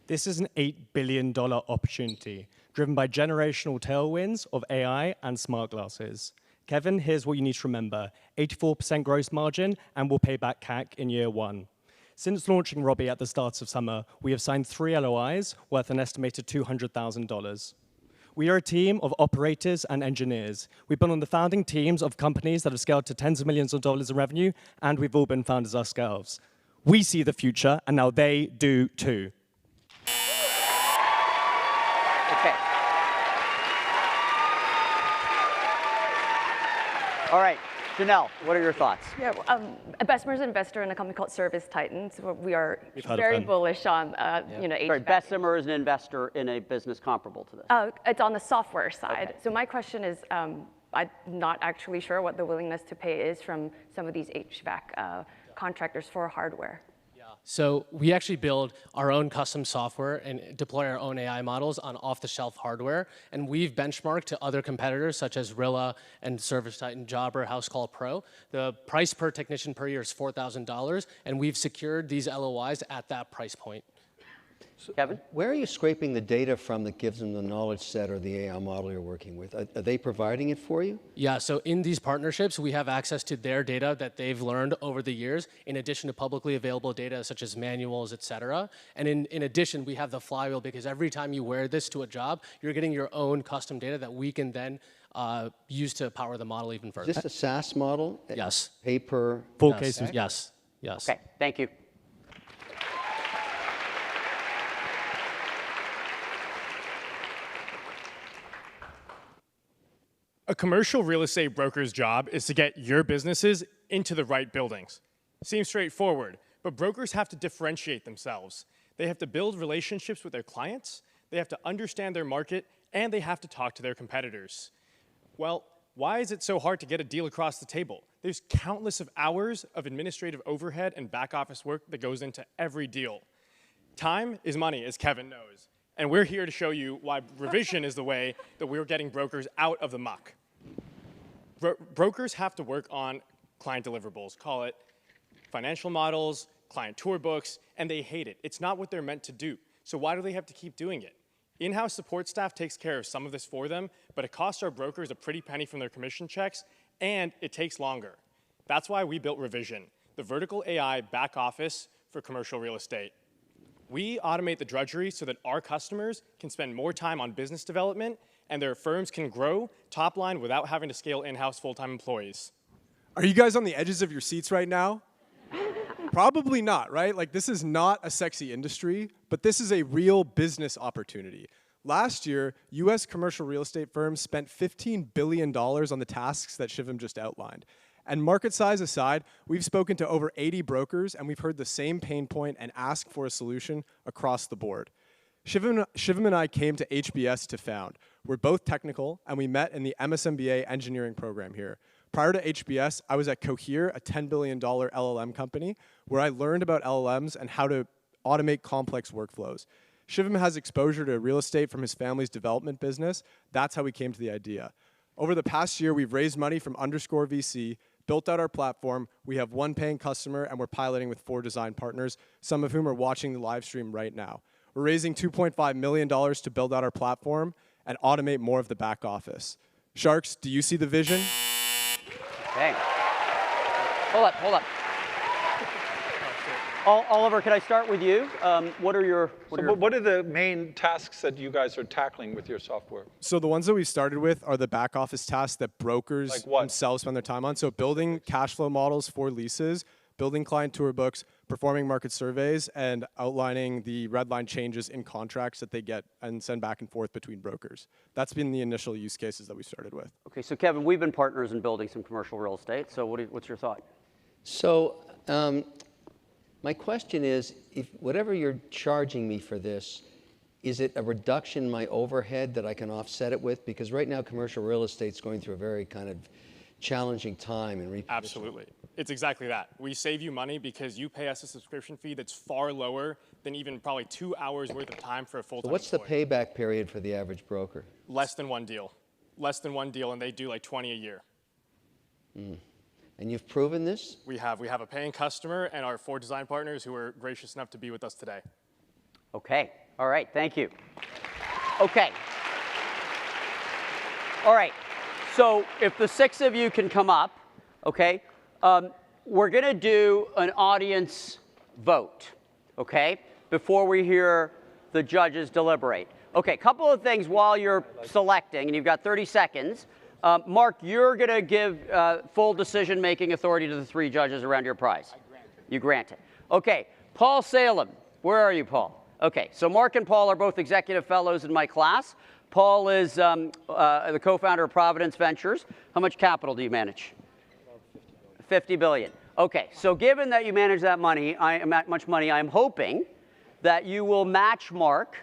This is an $8 billion opportunity driven by generational tailwinds of AI and smart glasses. Kevin, here's what you need to remember: 84% gross margin, and we'll pay back CAC in year 1. Since launching Robbie at the start of summer, we have signed 3 LOIs worth an estimated $200,000. We are a team of operators and engineers. We've been on the founding teams of companies that have scaled to tens of millions of dollars in revenue, and we've all been founders ourselves. We see the future, and now they do too. Okay. All right, Janelle, what are your thoughts? Yeah, Bessemer's an investor in a company called Service Titan. So we are We've heard of very them. bullish on, HVAC. Sorry, Bessemer is an investor in a business comparable to this. It's on the software side. Okay. So my question is, I'm not actually sure what the willingness to pay is from some of these HVAC contractors for hardware. So we actually build our own custom software and deploy our own AI models on off-the-shelf hardware. And we've benchmarked to other competitors such as Rilla and Service Titan, Jobber, Housecall Pro. The price per technician per year is $4,000, and we've secured these LOIs at that price point. Kevin? Where are you scraping the data from that gives them the knowledge set or the AI model you're working with? Are they providing it for you? Yeah, so in these partnerships, we have access to their data that they've learned over the years, in addition to publicly available data such as manuals, et cetera. And in addition, we have the flywheel because every time you wear this to a job, you're getting your own custom data that we can then use to power the model even further. Is this a SaaS model? Yes. Pay per? Full case. Yes. Yes. Okay, thank you. A commercial real estate broker's job is to get your businesses into the right buildings. Seems straightforward, but brokers have to differentiate themselves. They have to build relationships with their clients, they have to understand their market, and they have to talk to their competitors. Well, why is it so hard to get a deal across the table? There's countless of hours of administrative overhead and back office work that goes into every deal. Time is money, as Kevin knows. And we're here to show you why revision is the way that we're getting brokers out of the muck. Brokers have to work on client deliverables, call it financial models, client tour books, and they hate it. It's not what they're meant to do. So why do they have to keep doing it? In-house support staff takes care of some of this for them, but it costs our brokers a pretty penny from their commission checks, and it takes longer. That's why we built Revision, the vertical AI back office for commercial real estate. We automate the drudgery so that our customers can spend more time on business development and their firms can grow top line without having to scale in-house full-time employees. Are you guys on the edges of your seats right now? Probably not, right? Like, this is not a sexy industry, but this is a real business opportunity. Last year, US commercial real estate firms spent $15 billion on the tasks that Shivam just outlined. And market size aside, we've spoken to over 80 brokers, and we've heard the same pain point and asked for a solution across the board. Shivam and I came to HBS to found. We're both technical, and we met in the MSMBA engineering program here. Prior to HBS, I was at Cohere, a $10 billion LLM company, where I learned about LLMs and how to automate complex workflows. Shivam has exposure to real estate from his family's development business. That's how we came to the idea. Over the past year, we've raised money from Underscore VC, built out our platform, we have one paying customer, and we're piloting with 4 design partners, some of whom are watching the live stream right now. We're raising $2.5 million to build out our platform and automate more of the back office. Sharks, do you see the vision? Okay. Hold up. Oliver, can I start with you? What are the main tasks that you guys are tackling with your software? So the ones that we started with are the back office tasks that brokers themselves spend their time on. So building cash flow models for leases, building client tour books, performing market surveys, and outlining the red line changes in contracts that they get and send back and forth between brokers. That's been the initial use cases that we started with. Okay, so Kevin, we've been partners in building some commercial real estate. So what's your thought? So my question is, if whatever you're charging me for this, is it a reduction in my overhead that I can offset it with? Because right now, commercial real estate's going through a very kind of challenging time and repositioning. Absolutely. It's exactly that. We save you money because you pay us a subscription fee that's far lower than even probably 2 hours worth of time for a full-time So what's employee. the payback period for the average broker? Less than one deal. Less than one deal, and they do like 20 a year. And you've proven this? We have a paying customer and our 4 design partners who are gracious enough to be with us today. Okay, all right, thank you. Okay. All right, so if the 6 of you can come up, okay, we're gonna do an audience vote, okay, before we hear the judges deliberate. Okay, couple of things while you're selecting, and you've got 30 seconds. Mark, you're going to give full decision-making authority to the 3 judges around your prize. You grant it. Okay, Paul Salem. Where are you, Paul? Okay, so Mark and Paul are both executive fellows in my class. Paul is the co-founder of Providence Ventures. How much capital do you manage? 50 billion. Okay, so given that you manage that much money, I'm hoping that you will match Mark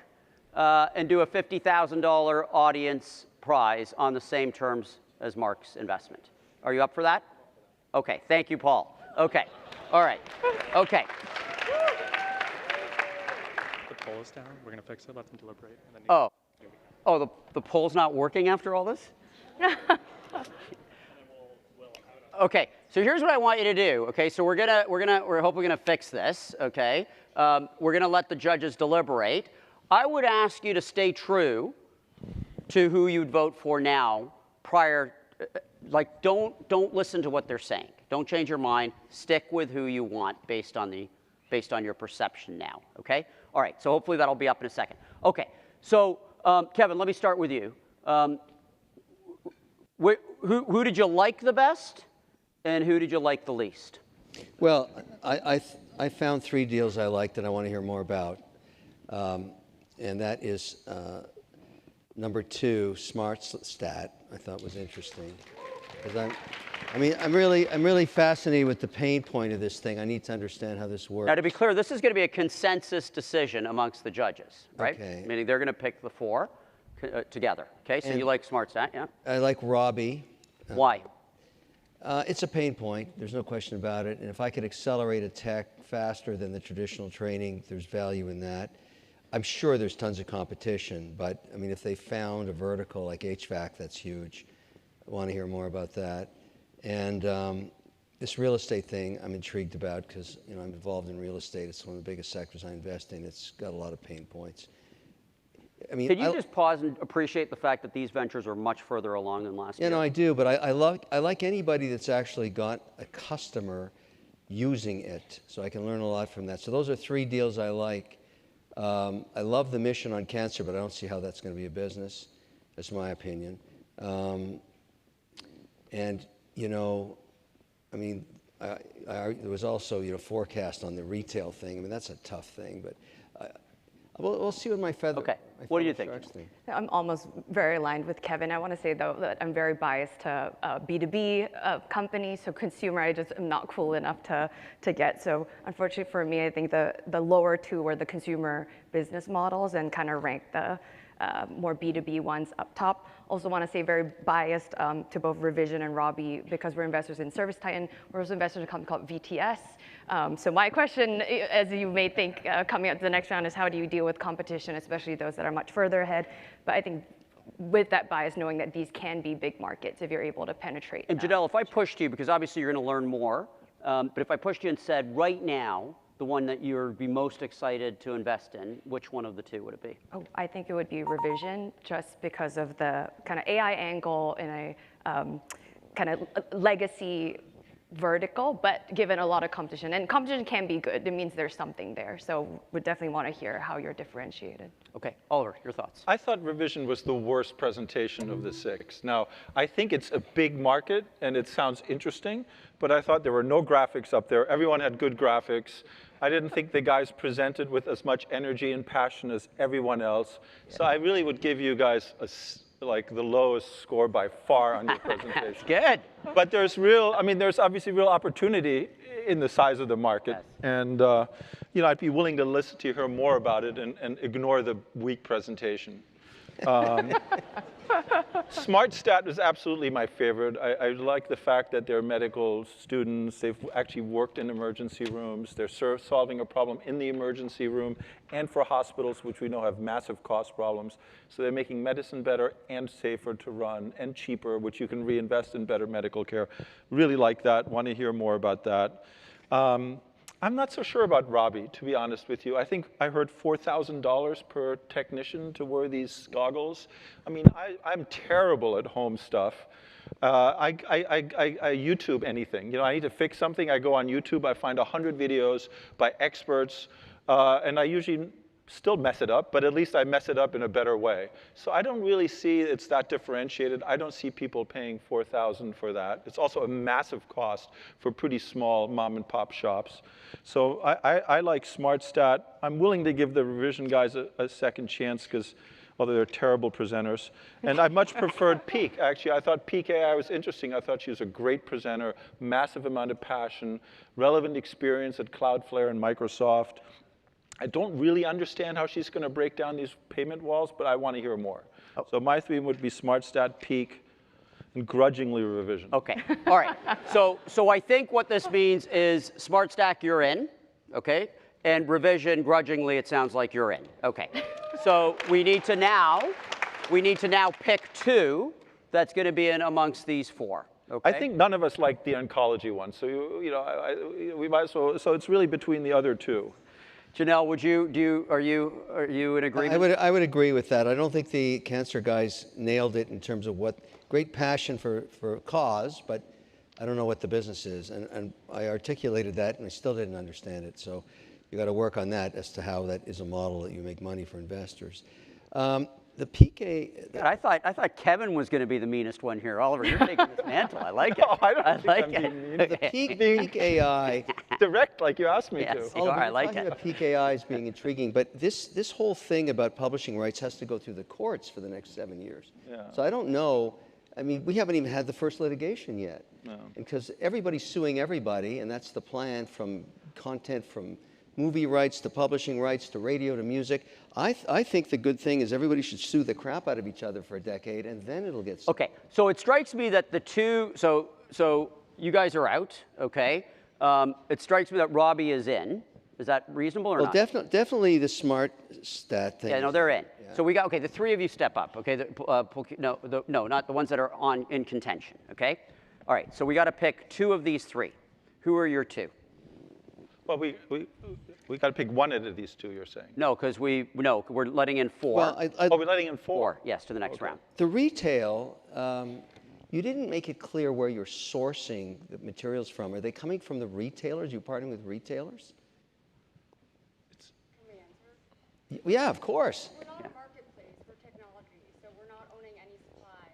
and do a $50,000 audience prize on the same terms as Mark's investment. Are you up for that? Okay, thank you, Paul. Okay, all right, okay. The poll is down. We're going to fix it, let them deliberate. And then the poll's not working after all this? Okay, So here's what I want you to do. Okay, so we're hopefully gonna fix this. Okay, we're gonna let the judges deliberate. I would ask you to stay true to who you'd vote for now. Prior, like don't listen to what they're saying. Don't change your mind. Stick with who you want based on your perception now. Okay. All right. So hopefully that'll be up in a second. Okay. So Kevin, let me start with you. Who did you like the best, and who did you like the least? Well, I found 3 deals I liked that I want to hear more about, and that is number 2, SmartStat. I thought was interesting, because I'm really fascinated with the pain point of this thing. I need to understand how this works. Now, to be clear, this is going to be a consensus decision amongst the judges, right? Okay. Meaning they're going to pick the 4 together. Okay. So you like SmartStat, yeah? I like Robbie. Why? It's a pain point. There's no question about it. And if I could accelerate a tech faster than the traditional training, there's value in that. I'm sure there's tons of competition, but I mean, if they found a vertical like HVAC, that's huge. I want to hear more about that. And this real estate thing, I'm intrigued about because I'm involved in real estate. It's one of the biggest sectors I invest in. It's got a lot of pain points. I mean, can you just pause and appreciate the fact that these ventures are much further along than last year? No, I do, but I like anybody that's actually got a customer using it, so I can learn a lot from that. So those are 3 deals I like. I love the mission on cancer, but I don't see how that's going to be a business. That's my opinion. And I mean, there was also forecast on the retail thing. I mean, that's a tough thing, but we'll see what my feather. Okay. What do you think? I'm almost very aligned with Kevin. I want to say, though, that I'm very biased to B2B companies, so consumer I just am not cool enough to get. So unfortunately for me, I think the lower 2 were the consumer business models and kind of rank the more B2B ones up top. Also want to say very biased to both Revision and Robbie because we're investors in Service Titan. We're also investors in a company called VTS. So my question, as you may think coming up to the next round, is how do you deal with competition, especially those that are much further ahead? But I think with that bias, knowing that these can be big markets if you're able to penetrate. And Janelle, if I pushed you, because obviously you're going to learn more, but if I pushed you and said right now, the one that you'd be most excited to invest in, which one of the 2 would it be? Oh, I think it would be Revision, just because of the kind of AI angle in a kind of legacy vertical, but given a lot of competition. And competition can be good. It means there's something there. So we definitely want to hear how you're differentiated. Okay, Oliver, your thoughts? I thought Revision was the worst presentation of the 6. Now, I think it's a big market and it sounds interesting, but I thought there were no graphics up there. Everyone had good graphics. I didn't think the guys presented with as much energy and passion as everyone else. Yeah. So I really would give you guys like the lowest score by far on your presentation. Good. But there's obviously real opportunity in the size of the market. Yes. And I'd be willing to listen to hear more about it and ignore the weak presentation. SmartStat was absolutely my favorite. I like the fact that they're medical students. They've actually worked in emergency rooms. They're solving a problem in the emergency room and for hospitals, which we know have massive cost problems. So they're making medicine better and safer to run and cheaper, which you can reinvest in better medical care. Really like that. Want to hear more about that. I'm not so sure about Robbie, to be honest with you. I think I heard $4,000 per technician to wear these goggles. I mean, I'm terrible at home stuff. I YouTube anything. I need to fix something. I go on YouTube. I find 100 videos by experts, and I usually still mess it up, but at least I mess it up in a better way. So I don't really see it's that differentiated. I don't see people paying $4,000 for that. It's also a massive cost for pretty small mom and pop shops. So I like SmartStat. I'm willing to give the Revision guys a second chance because although they're terrible presenters. And I much preferred Peak, actually. I thought Peak AI was interesting. I thought she was a great presenter, massive amount of passion, relevant experience at Cloudflare and Microsoft. I don't really understand how she's going to break down these payment walls, but I want to hear more. Oh. So my 3 would be SmartStat, Peak, and grudgingly Revision. Okay, all right. So I think what this means is SmartStat, you're in, okay? And Revision, grudgingly, it sounds like you're in. Okay. So we need to now pick 2 that's going to be in amongst these 4. Okay. I think none of us like the oncology one, so we might as well. So it's really between the other two. Janelle, are you in agreement? I would agree with that. I don't think the cancer guys nailed it in terms of what great passion for cause, but I don't know what the business is, and I articulated that, and I still didn't understand it. So you got to work on that as to how that is a model that you make money for investors. The PK. God, I thought Kevin was going to be the meanest one here. Oliver, you're taking this mantle. I like it. No, I don't think like I'm it. being mean. The peak AI. Direct, like you asked me Yes, to. you are. I like talking it. about peak AI as being intriguing, but this whole thing about publishing rights has to go through the courts for the next 7 years. Yeah. So I don't know. I mean, we haven't even had the first litigation yet. No. Because everybody's suing everybody, and that's the plan, from content, from movie rights to publishing rights to radio to music. I think the good thing is everybody should sue the crap out of each other for a decade, and then it'll get sued. Okay, so it strikes me that the two, so you guys are out, okay? It strikes me that Robbie is in. Is that reasonable or Well, not? definitely the smart stat thing. Yeah, no, they're in. Yeah. So we got, okay, the three of you step up, okay? No, not the ones that are in contention, okay? All right, so we got to pick two of these three. Who are your two? Well, we got to pick one out of these two, you're saying? No, because we're letting in four. Well, we're letting in four. Yes, to the next round. The retail, you didn't make it clear where you're sourcing the materials from. Are they coming from the retailers? You're partnering with retailers? Yeah, of course. We're not a marketplace for technology, so we're not owning any supply.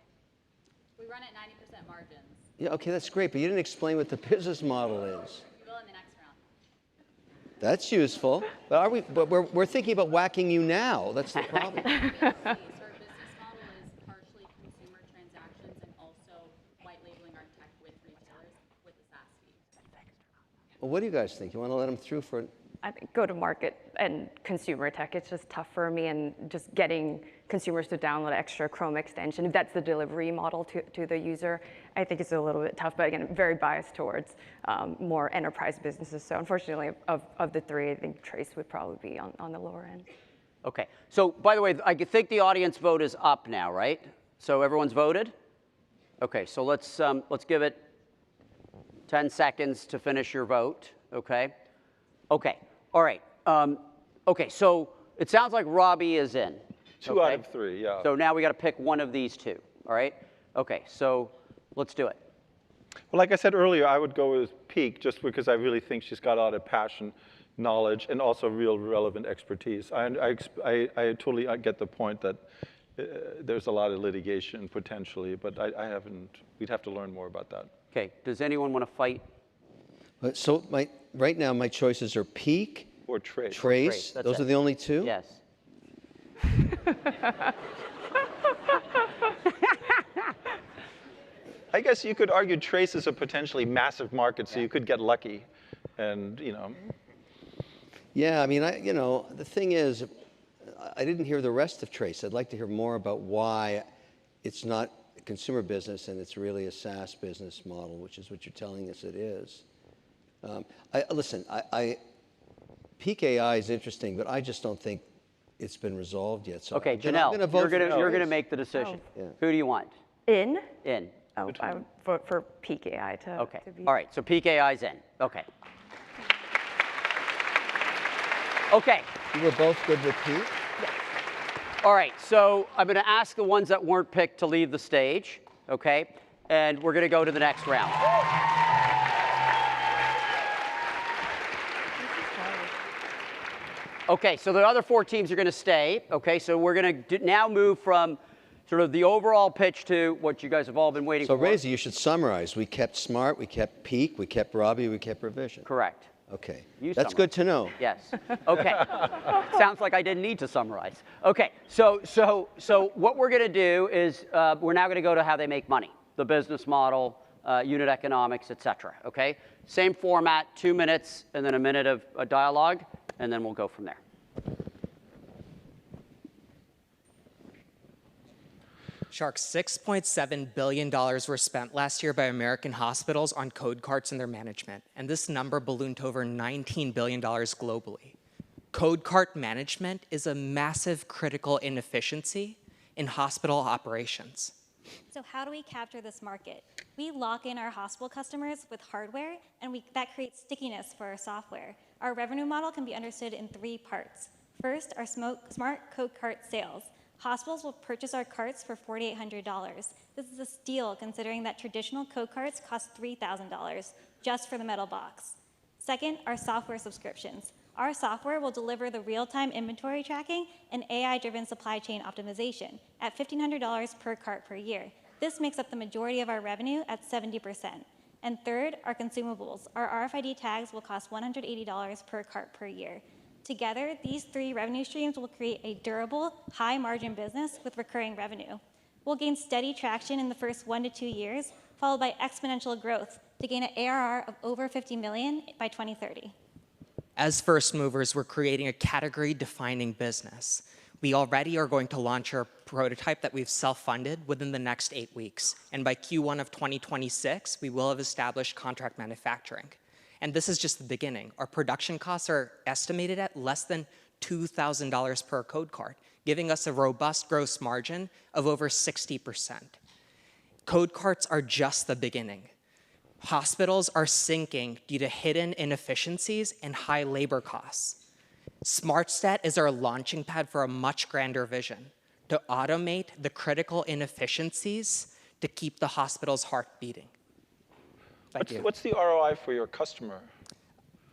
We run at 90% margins. Yeah, okay, that's great, but you didn't explain what the business model is. We will in the next round. That's useful. But we're thinking about whacking you now. That's the problem. So our business model is partially consumer transactions and also white labeling our tech with retailers with a SaaS fee. Well, what do you guys think? You want to let them through for? I think go-to-market and consumer tech, it's just tough for me, and just getting consumers to download extra Chrome extension, if that's the delivery model to the user, I think it's a little bit tough, but again, very biased towards more enterprise businesses. So unfortunately, of the three, I think Trace would probably be on the lower end. Okay, so by the way, I think the audience vote is up now, right? So everyone's voted? Okay, so let's give it 10 seconds to finish your vote, okay? Okay, all right. Okay, so it sounds like Robbie is in. Two out of three, yeah. So now we got to pick one of these two, all right? Okay, so let's do it. Well, like I said earlier, I would go with Peak just because I really think she's got a lot of passion, knowledge, and also real relevant expertise. I totally get the point that there's a lot of litigation potentially, but we'd have to learn more about that. Okay, does anyone want to fight? So right now my choices are Peak or Trace. Trace. Those are the only two? Yes. I guess you could argue Trace is a potentially massive market, so you could get lucky, and Yeah, I mean, the thing is, I didn't hear the rest of Trace. I'd like to hear more about why it's not a consumer business and it's really a SaaS business model, which is what you're telling us it is. Listen, Peak AI is interesting, but I just don't think it's been resolved yet. So Okay, I'm Janelle, gonna vote you're going to make the decision. Yeah. Who do you want? In? In. Oh, I would vote for Peak AI to be. All right, so Peak AI's in. Okay. Okay. You were both good with Peak? All right, so I'm going to ask the ones that weren't picked to leave the stage, okay? And we're going to go to the next round. Okay, so the other four teams are going to stay. Okay, so we're going to now move from sort of the overall pitch to what you guys have all been waiting So for. Reza, you should summarize. We kept Smart, we kept Peak, we kept Robbie, we kept Revision. Correct. Okay. You That's summarize. good to know. Yes. Okay. Sounds like I didn't need to summarize. Okay. So what we're going to do is we're now going to go to how they make money, the business model, unit economics, et cetera. Okay. Same format, 2 minutes, and then a minute of a dialogue, and then we'll go from there. Sharks, $6.7 billion were spent last year by American hospitals on code carts and their management, and this number ballooned to over $19 billion globally. Code cart management is a massive critical inefficiency in hospital operations. So how do we capture this market? We lock in our hospital customers with hardware, and that creates stickiness for our software. Our revenue model can be understood in 3 parts. First, our smart code cart sales. Hospitals will purchase our carts for $4,800. This is a steal considering that traditional code carts cost $3,000 just for the metal box. Second, our software subscriptions. Our software will deliver the real-time inventory tracking and AI-driven supply chain optimization at $1,500 per cart per year. This makes up the majority of our revenue at 70%. And third, our consumables. Our RFID tags will cost $180 per cart per year. Together, these 3 revenue streams will create a durable, high-margin business with recurring revenue. We'll gain steady traction in the first 1 to 2 years, followed by exponential growth to gain an ARR of over $50 million by 2030. As first movers, we're creating a category-defining business. We already are going to launch our prototype that we've self-funded within the next 8 weeks. And by Q1 of 2026, we will have established contract manufacturing. And this is just the beginning. Our production costs are estimated at less than $2,000 per code cart, giving us a robust gross margin of over 60%. Code carts are just the beginning. Hospitals are sinking due to hidden inefficiencies and high labor costs. SmartStat is our launching pad for a much grander vision, to automate the critical inefficiencies to keep the hospital's heart beating. Thank you. What's the ROI for your customer?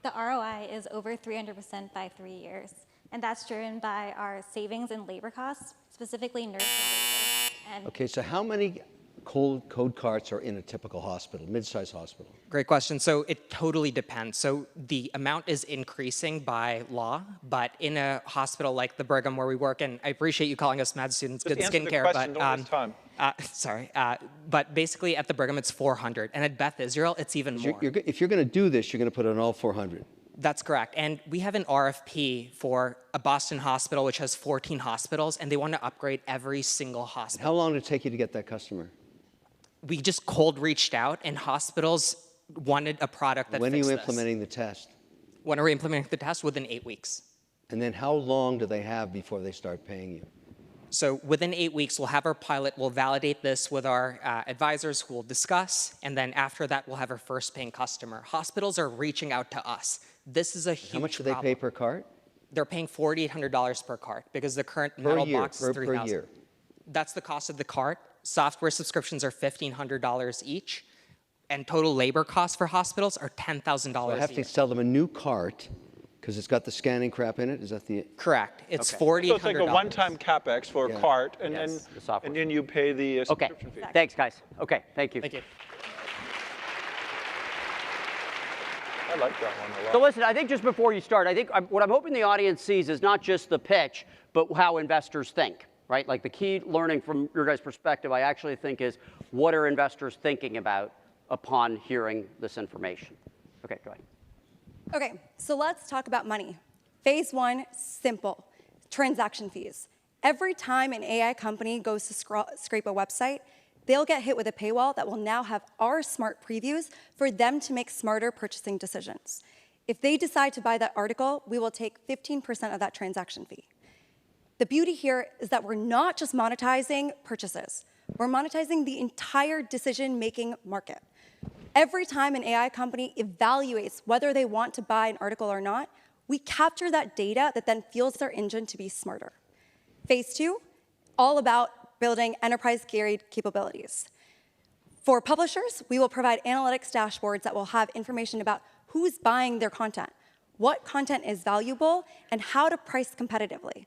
The ROI is over 300% by 3 years, and that's driven by our savings in labor costs, specifically nurse and labor. Okay, so how many code carts are in a typical hospital, mid-sized hospital? Great question. So it totally depends. So the amount is increasing by law, but in a hospital like the Brigham where we work, and I appreciate you calling us med students, Just good answer skincare, the question, don't waste time. Sorry, but basically at the Brigham it's 400, and at Beth Israel it's even more. If you're going to do this, you're going to put it on all 400. That's correct. And we have an RFP for a Boston hospital which has 14 hospitals, and they want to upgrade every single hospital. How long did it take you to get that customer? We just cold reached out, and hospitals wanted a product that When are fixed you this. implementing the test? When are we implementing the test? Within 8 weeks. And then how long do they have before they start paying you? So within 8 weeks, we'll have our pilot. We'll validate this with our advisors who will discuss. And then after that, we'll have our first paying customer. Hospitals are reaching out to us. This is a huge How much do problem. they pay per cart? They're paying $4,800 per cart because the current metal box is $3,000. Per year. That's the cost of the cart. Software subscriptions are $1,500 each. And total labor costs for hospitals are $10,000 So I have a year. to sell them a new cart because it's got the scanning crap in it? Is that the... Correct. It's Okay. $4,800. So it's like a one-time CapEx for a cart, and Yes, the then software. and then you pay the Okay, subscription fee. thanks, guys. Okay, thank you. Thank you. I like that one a lot. So listen, I think just before you start, I think what I'm hoping the audience sees is not just the pitch, but how investors think, right? Like the key learning from your guys' perspective, I actually think is what are investors thinking about upon hearing this information? Okay, go ahead. Okay, so let's talk about money. Phase 1, simple, transaction fees. Every time an AI company goes to scrape a website, they'll get hit with a paywall that will now have our smart previews for them to make smarter purchasing decisions. If they decide to buy that article, we will take 15% of that transaction fee. The beauty here is that we're not just monetizing purchases. We're monetizing the entire decision-making market. Every time an AI company evaluates whether they want to buy an article or not, we capture that data that then fuels their engine to be smarter. Phase 2, all about building enterprise-grade capabilities. For publishers, we will provide analytics dashboards that will have information about who's buying their content, what content is valuable, and how to price competitively.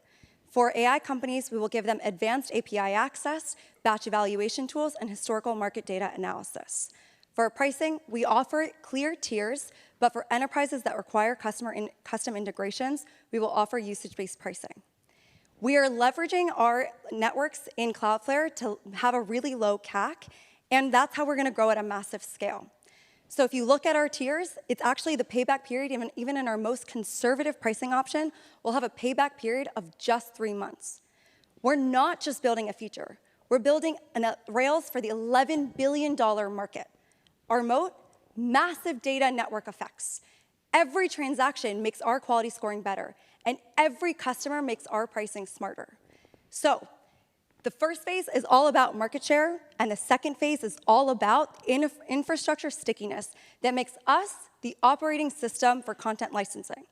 For AI companies, we will give them advanced API access, batch evaluation tools, and historical market data analysis. For pricing, we offer clear tiers, but for enterprises that require custom integrations, we will offer usage-based pricing. We are leveraging our networks in Cloudflare to have a really low CAC, and that's how we're going to grow at a massive scale. So if you look at our tiers, it's actually the payback period, even in our most conservative pricing option, we'll have a payback period of just 3 months. We're not just building a feature. We're building Rails for the $11 billion market. Our moat, massive data network effects. Every transaction makes our quality scoring better, and every customer makes our pricing smarter. So The first phase is all about market share, and the second phase is all about infrastructure stickiness that makes us the operating system for content licensing.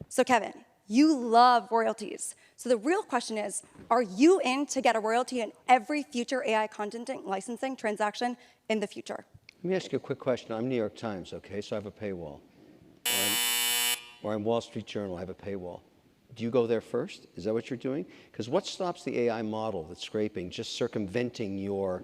So Kevin, you love royalties. So the real question is, are you in to get a royalty in every future AI content licensing transaction in the future? Let me ask you a quick question. I'm New York Times, okay, so I have a paywall. Or I'm Wall Street Journal, I have a paywall. Do you go there first? Is that what you're doing? Because what stops the AI model that's scraping, just circumventing your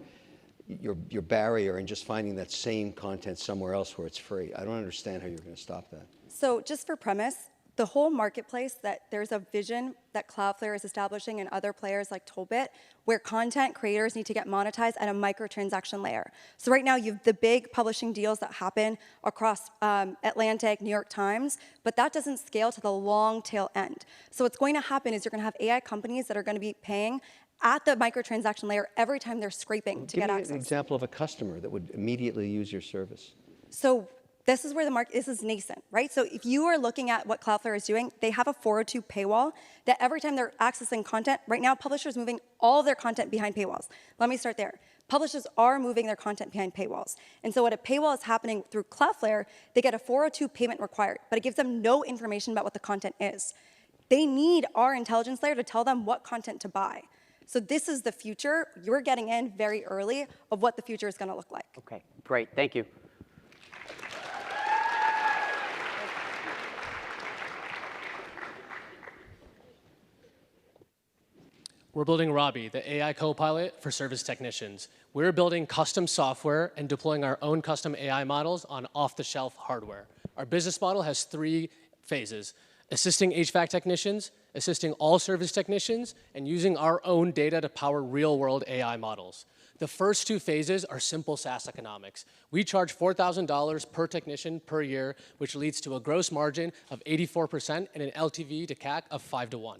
barrier and just finding that same content somewhere else where it's free? I don't understand how you're going to stop that. So just for premise, the whole marketplace, that there's a vision that Cloudflare is establishing and other players like Tollbit, where content creators need to get monetized at a microtransaction layer. So right now, you have the big publishing deals that happen across Atlantic, New York Times, but that doesn't scale to the long tail end. So what's going to happen is you're going to have AI companies that are going to be paying at the microtransaction layer every time they're scraping to get access. Give me an example of a customer that would immediately use your service. So this is where the market, this is nascent, right? So if you are looking at what Cloudflare is doing, they have a 402 paywall that every time they're accessing content, right now publishers moving all of their content behind paywalls. Let me start there. Publishers are moving their content behind paywalls. And so what a paywall is happening through Cloudflare, they get a 402 payment required, but it gives them no information about what the content is. They need our intelligence layer to tell them what content to buy. So this is the future. You're getting in very early of what the future is going to look like. Okay, great, thank you. We're building Robbie, the AI co-pilot for service technicians. We're building custom software and deploying our own custom AI models on off-the-shelf hardware. Our business model has 3 phases: assisting HVAC technicians, assisting all service technicians, and using our own data to power real-world AI models. The first 2 phases are simple SaaS economics. We charge $4,000 per technician per year, which leads to a gross margin of 84% and an LTV to CAC of 5:1.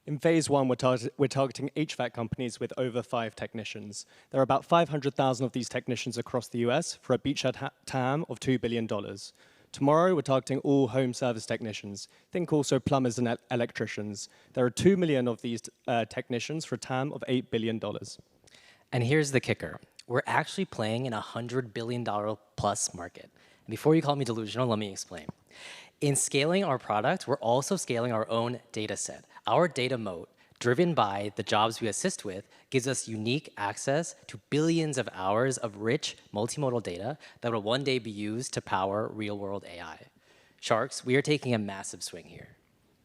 In phase 1, we're targeting HVAC companies with over 5 technicians. There are about 500,000 of these technicians across the US for a beachhead TAM of $2 billion. Tomorrow, we're targeting all home service technicians. Think also plumbers and electricians. There are 2 million of these technicians for a TAM of $8 billion. And here's the kicker. We're actually playing in a $100 billion plus market. And before you call me delusional, let me explain. In scaling our product, we're also scaling our own data set. Our data moat, driven by the jobs we assist with, gives us unique access to billions of hours of rich multimodal data that will one day be used to power real-world AI. Sharks, we are taking a massive swing here.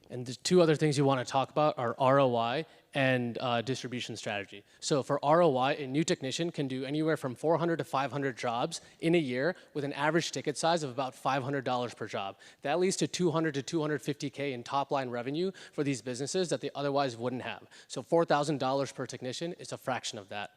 And the 2 other things you want to talk about are ROI and distribution strategy. So for ROI, a new technician can do anywhere from 400 to 500 jobs in a year with an average ticket size of about $500 per job. That leads to 200 to 250K in top line revenue for these businesses that they otherwise wouldn't have. So $4,000 per technician is a fraction of that.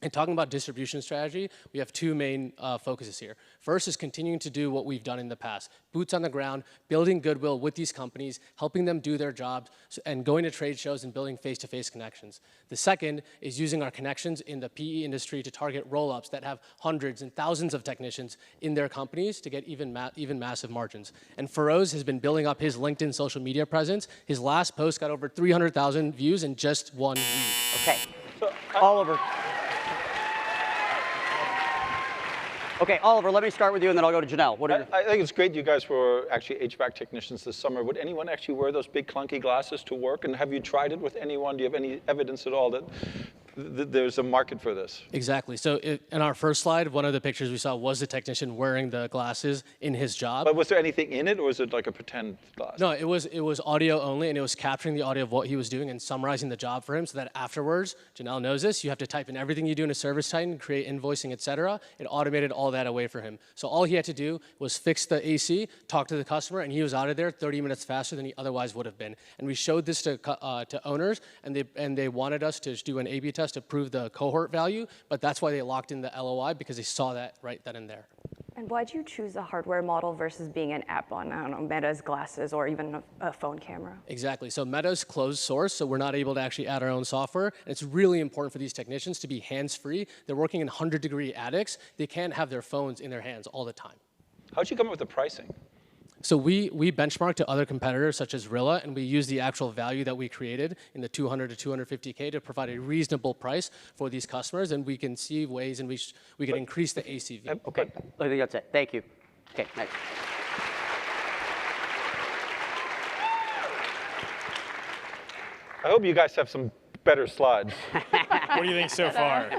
And talking about distribution strategy, we have 2 main focuses here. First is continuing to do what we've done in the past. Boots on the ground, building goodwill with these companies, helping them do their jobs, and going to trade shows and building face-to-face connections. The second is using our connections in the PE industry to target roll-ups that have hundreds and thousands of technicians in their companies to get even massive margins. And Feroz has been building up his LinkedIn social media presence. His last post got over 300,000 views in just 1 week. Okay, so Oliver. Okay, Oliver, let me start with you, and then I'll go to Janelle. I think it's great you guys were actually HVAC technicians this summer. Would anyone actually wear those big clunky glasses to work? And have you tried it with anyone? Do you have any evidence at all that there's a market for this? Exactly. So in our first slide, one of the pictures we saw was the technician wearing the glasses in his job. But was there anything in it, or was it like a pretend glass? No, it was audio only, and it was capturing the audio of what he was doing and summarizing the job for him so that afterwards, Janelle knows this, you have to type in everything you do in a Service Titan, create invoicing, et cetera. It automated all that away for him. So all he had to do was fix the AC, talk to the customer, and he was out of there 30 minutes faster than he otherwise would have been. And we showed this to owners, and they wanted us to do an A/B test to prove the cohort value, but that's why they locked in the LOI, because they saw that right then and there. And why'd you choose a hardware model versus being an app on, I don't know, Meta's glasses or even a phone camera? Exactly. So Meta's closed source, so we're not able to actually add our own software. And it's really important for these technicians to be hands-free. They're working in 100-degree attics. They can't have their phones in their hands all the time. How'd you come up with the pricing? So we benchmark to other competitors such as Rilla, and we use the actual value that we created in the 200 to 250K to provide a reasonable price for these customers, and we can see ways in which we can increase the ACV. Okay, I think that's it. Thank you. Okay, next. I hope you guys have some better slides. What do you think so far?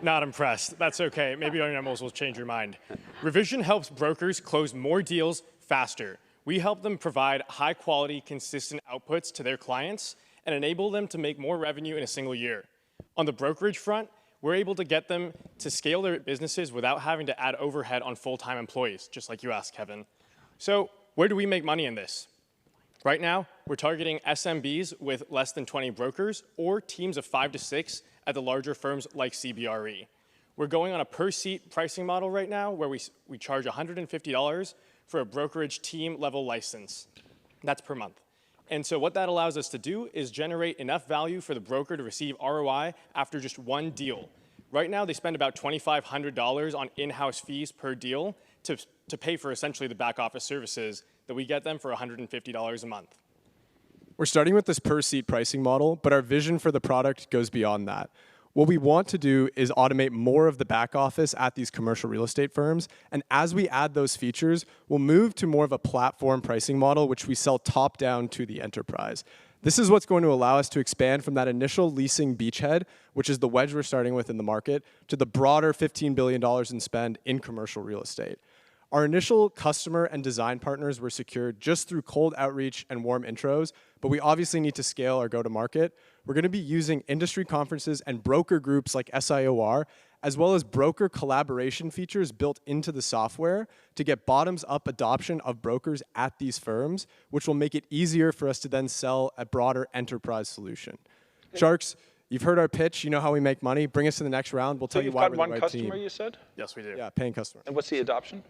Not impressed. That's okay. Maybe our numbers will change your mind. Revision helps brokers close more deals faster. We help them provide high-quality, consistent outputs to their clients and enable them to make more revenue in a single year. On the brokerage front, we're able to get them to scale their businesses without having to add overhead on full-time employees, just like you asked, Kevin. So where do we make money in this? Right now, we're targeting SMBs with less than 20 brokers or teams of 5 to 6 at the larger firms like CBRE. We're going on a per-seat pricing model right now where we charge $150 for a brokerage team level license. That's per month. And so what that allows us to do is generate enough value for the broker to receive ROI after just one deal. Right now, they spend about $2,500 on in-house fees per deal to pay for essentially the back office services that we get them for $150 a month. We're starting with this per-seat pricing model, but our vision for the product goes beyond that. What we want to do is automate more of the back office at these commercial real estate firms, and as we add those features, we'll move to more of a platform pricing model, which we sell top-down to the enterprise. This is what's going to allow us to expand from that initial leasing beachhead, which is the wedge we're starting with in the market, to the broader $15 billion in spend in commercial real estate. Our initial customer and design partners were secured just through cold outreach and warm intros, but we obviously need to scale our go-to-market. We're going to be using industry conferences and broker groups like SIOR, as well as broker collaboration features built into the software to get bottoms-up adoption of brokers at these firms, which will make it easier for us to then sell a broader enterprise solution. Sharks, you've heard our pitch. You know how we make money. Bring us to the next round. We'll tell you why we're the right team. So you've got one customer, you said? Yes, we do. Yeah, paying customer. And what's the adoption?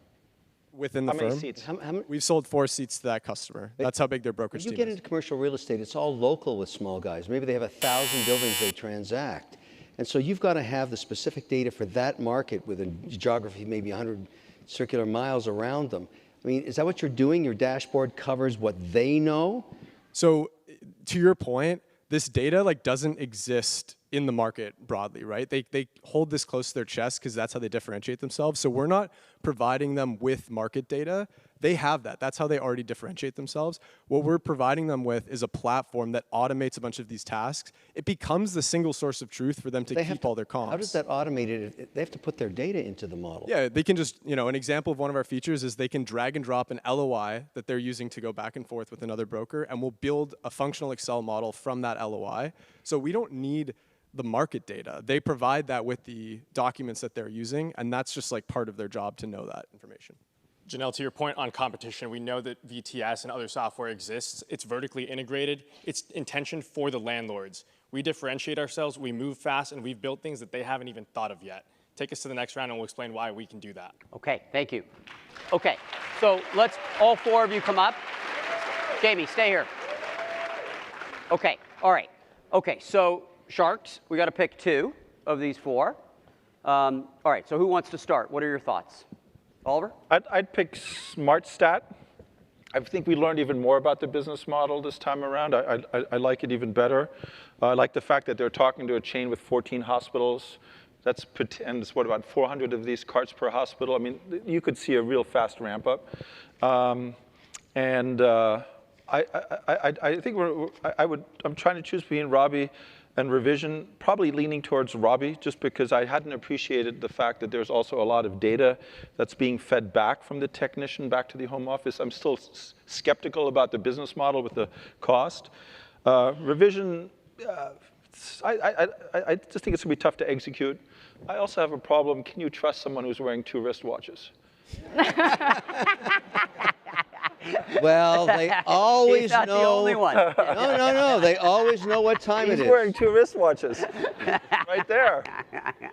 Within the firm. How many seats? We've sold 4 seats to that customer. That's how big their brokerage When team you get is. into commercial real estate, it's all local with small guys. Maybe they have 1,000 buildings they transact. And so you've got to have the specific data for that market with a geography maybe 100 circular miles around them. I mean, is that what you're doing? Your dashboard covers what they know? So to your point, this data doesn't exist in the market broadly, right? They hold this close to their chest because that's how they differentiate themselves. So we're not providing them with market data. They have that. That's how they already differentiate themselves. What we're providing them with is a platform that automates a bunch of these tasks. It becomes the single source of truth for them to keep all their comps. How does that automate it? They have to put their data into the model. Yeah, they can just, an example of one of our features is they can drag and drop an LOI that they're using to go back and forth with another broker, and we'll build a functional Excel model from that LOI. So we don't need the market data. They provide that with the documents that they're using, and that's just part of their job to know that information. Janelle, to your point on competition, we know that VTS and other software exists. It's vertically integrated. It's intentioned for the landlords. We differentiate ourselves, we move fast, and we've built things that they haven't even thought of yet. Take us to the next round and we'll explain why we can do that. Okay, thank you. Okay, so let's all 4 of you come up. Jamie, stay here. Okay, all right. Okay, so Sharks, we got to pick 2 of these 4. All right, so who wants to start? What are your thoughts? Oliver? I'd pick SmartStat. I think we learned even more about the business model this time around. I like it even better. I like the fact that they're talking to a chain with 14 hospitals. And it's what, about 400 of these carts per hospital? I mean, you could see a real fast ramp up. I think I'm trying to choose between Robbie and Revision, probably leaning towards Robbie, just because I hadn't appreciated the fact that there's also a lot of data that's being fed back from the technician back to the home office. I'm still skeptical about the business model with the cost. Revision, I just think it's going to be tough to execute. I also have a problem. Can you trust someone who's wearing 2 wristwatches? Well, they always He's not know. the only one. No. They always know what time it is. He's wearing 2 wristwatches, right there.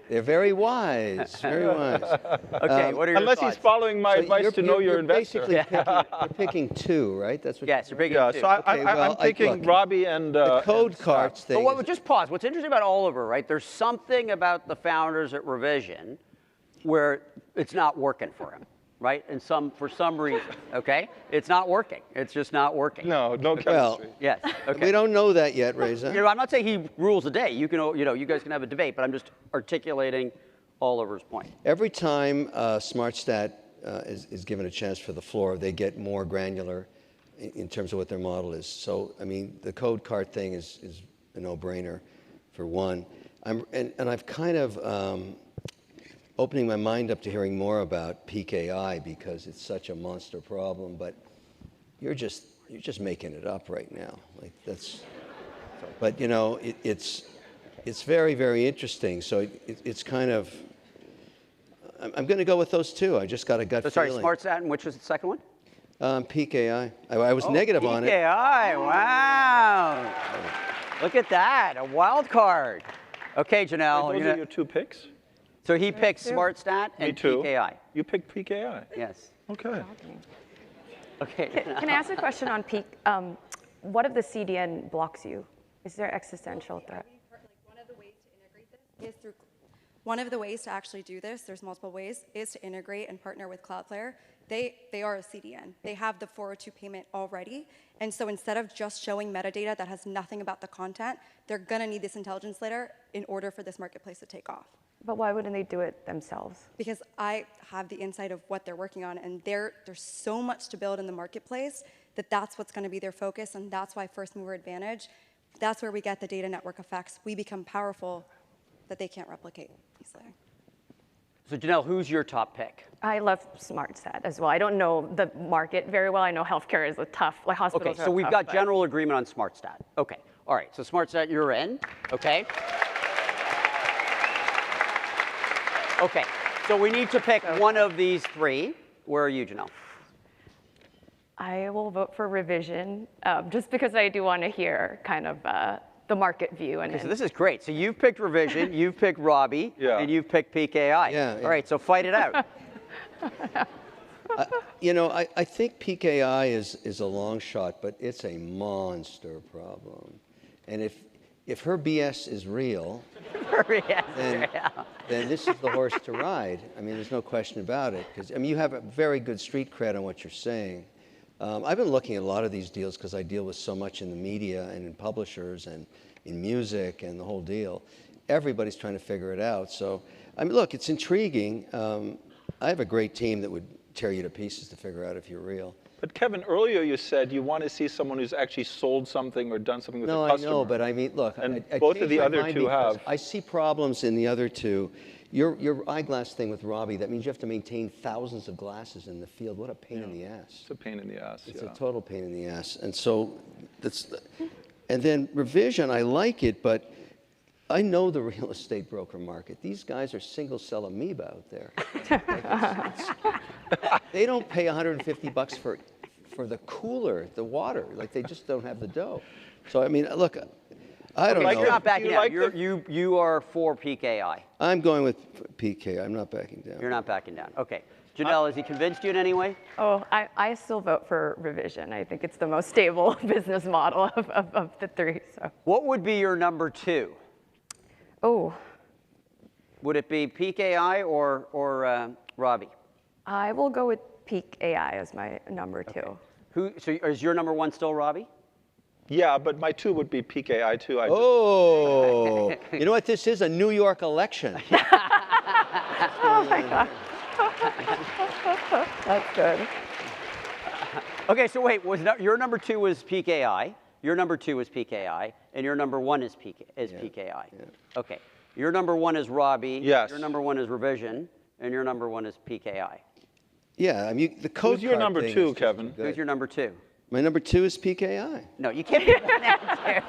They're very wise. Very wise. Okay, what are your Unless thoughts? he's following my advice to know your investor. Basically you're picking 2, right? That's what. Yes, you're picking 2. So I'm picking Robbie and the code carts thing. But just pause. What's interesting about Oliver, right? There's something about the founders at Revision where it's not working for him. right? And for some reason, okay? It's not working. It's just not working. No chemistry. Well, yes. Okay. we don't know that yet, Reza. You know, I'm not saying he rules the day. You can, you guys can have a debate, but I'm just articulating Oliver's point. Every time SmartStat is given a chance for the floor, they get more granular in terms of what their model is. So, I mean, the code cart thing is a no-brainer, for one. And I've kind of opening my mind up to hearing more about peak AI because it's such a monster problem. But you're just making it up right now. Like that's. But you know, it's very, very interesting. So it's kind of. I'm going to go with those two. I just got a gut feeling. Sorry, SmartStat, and which was the second one? Peak AI. I was negative on it. Peak AI, wow. Look at that, a wild card. Okay, Janelle. Those are your two picks? So he picked SmartStat and Peak AI. You picked Peak AI? Yes. Okay. Okay. Can I ask a question on Peak? What if the CDN blocks you? Is there existential threat? One of the ways to actually do this, there's multiple ways, is to integrate and partner with Cloudflare. They are a CDN. They have the 402 payment already. And so instead of just showing metadata that has nothing about the content, they're going to need this intelligence layer in order for this marketplace to take off. But why wouldn't they do it themselves? Because I have the insight of what they're working on, and there's so much to build in the marketplace that's what's going to be their focus, and that's why first mover advantage. That's where we get the data network effects. We become powerful that they can't replicate easily. So Janelle, who's your top pick? I love SmartStat as well. I don't know the market very well. I know healthcare is a tough, like hospitals Okay, so we've got general agreement on SmartStat. Okay, all right, so SmartStat, you're in, okay? Okay, so we need to pick one of these three. Where are you, Janelle? I will vote for revision, just because I do want to hear kind of the market view. Okay, so this is great. So you've picked revision, you've picked Robbie, and you've picked Peak AI. Yeah. All right, so fight it out. You know, I think Peak AI is a long shot, but it's a monster problem. And if her BS is real, then this is the horse to ride. I mean, there's no question about it. Because I mean, you have a very good street cred on what you're saying. I've been looking at a lot of these deals because I deal with so much in the media and in publishers and in music and the whole deal. Everybody's trying to figure it out. So, I mean, look, it's intriguing. I have a great team that would tear you to pieces to figure out if you're real. But Kevin, earlier you said you want to see someone who's actually sold something or done something with a customer. No, I know, but I mean, look. And I both of the other two have. I see problems in the other two. Your eyeglass thing with Robbie, that means you have to maintain thousands of glasses in the field. What a pain in the ass. It's a pain in the ass, It's a total pain in the ass. And so, and then revision, I like it, but I know the real estate broker market. These guys are single cell amoeba out there. They don't pay $150 for the cooler, the water. Like they just don't have the dough. So I mean, look, I don't know. You're not backing down. You are for Peak AI. I'm going with PK. I'm not backing down. You're not backing down. Okay. Janelle, has he convinced you in any way? Oh, I still vote for revision. I think it's the most stable business model of the three. So. What would be your number two? Oh. Would it be Peak AI or Robbie? I will go with Peak AI as my number two. So is your number one still Robbie? Yeah, but my two would be Peak AI too. Oh, you know what this is? A New York election. Oh my God. That's good. Okay, so wait, your number two was Peak AI, your number two is Peak AI, and your number one is Peak AI. Yeah. Okay, your number one is Robbie, yes. Your number one is Revision, and your number one is Peak AI. Yeah, I mean, the code Who's your number two, Kevin? Who's your number two? My number two is PKI. No, you can't be one and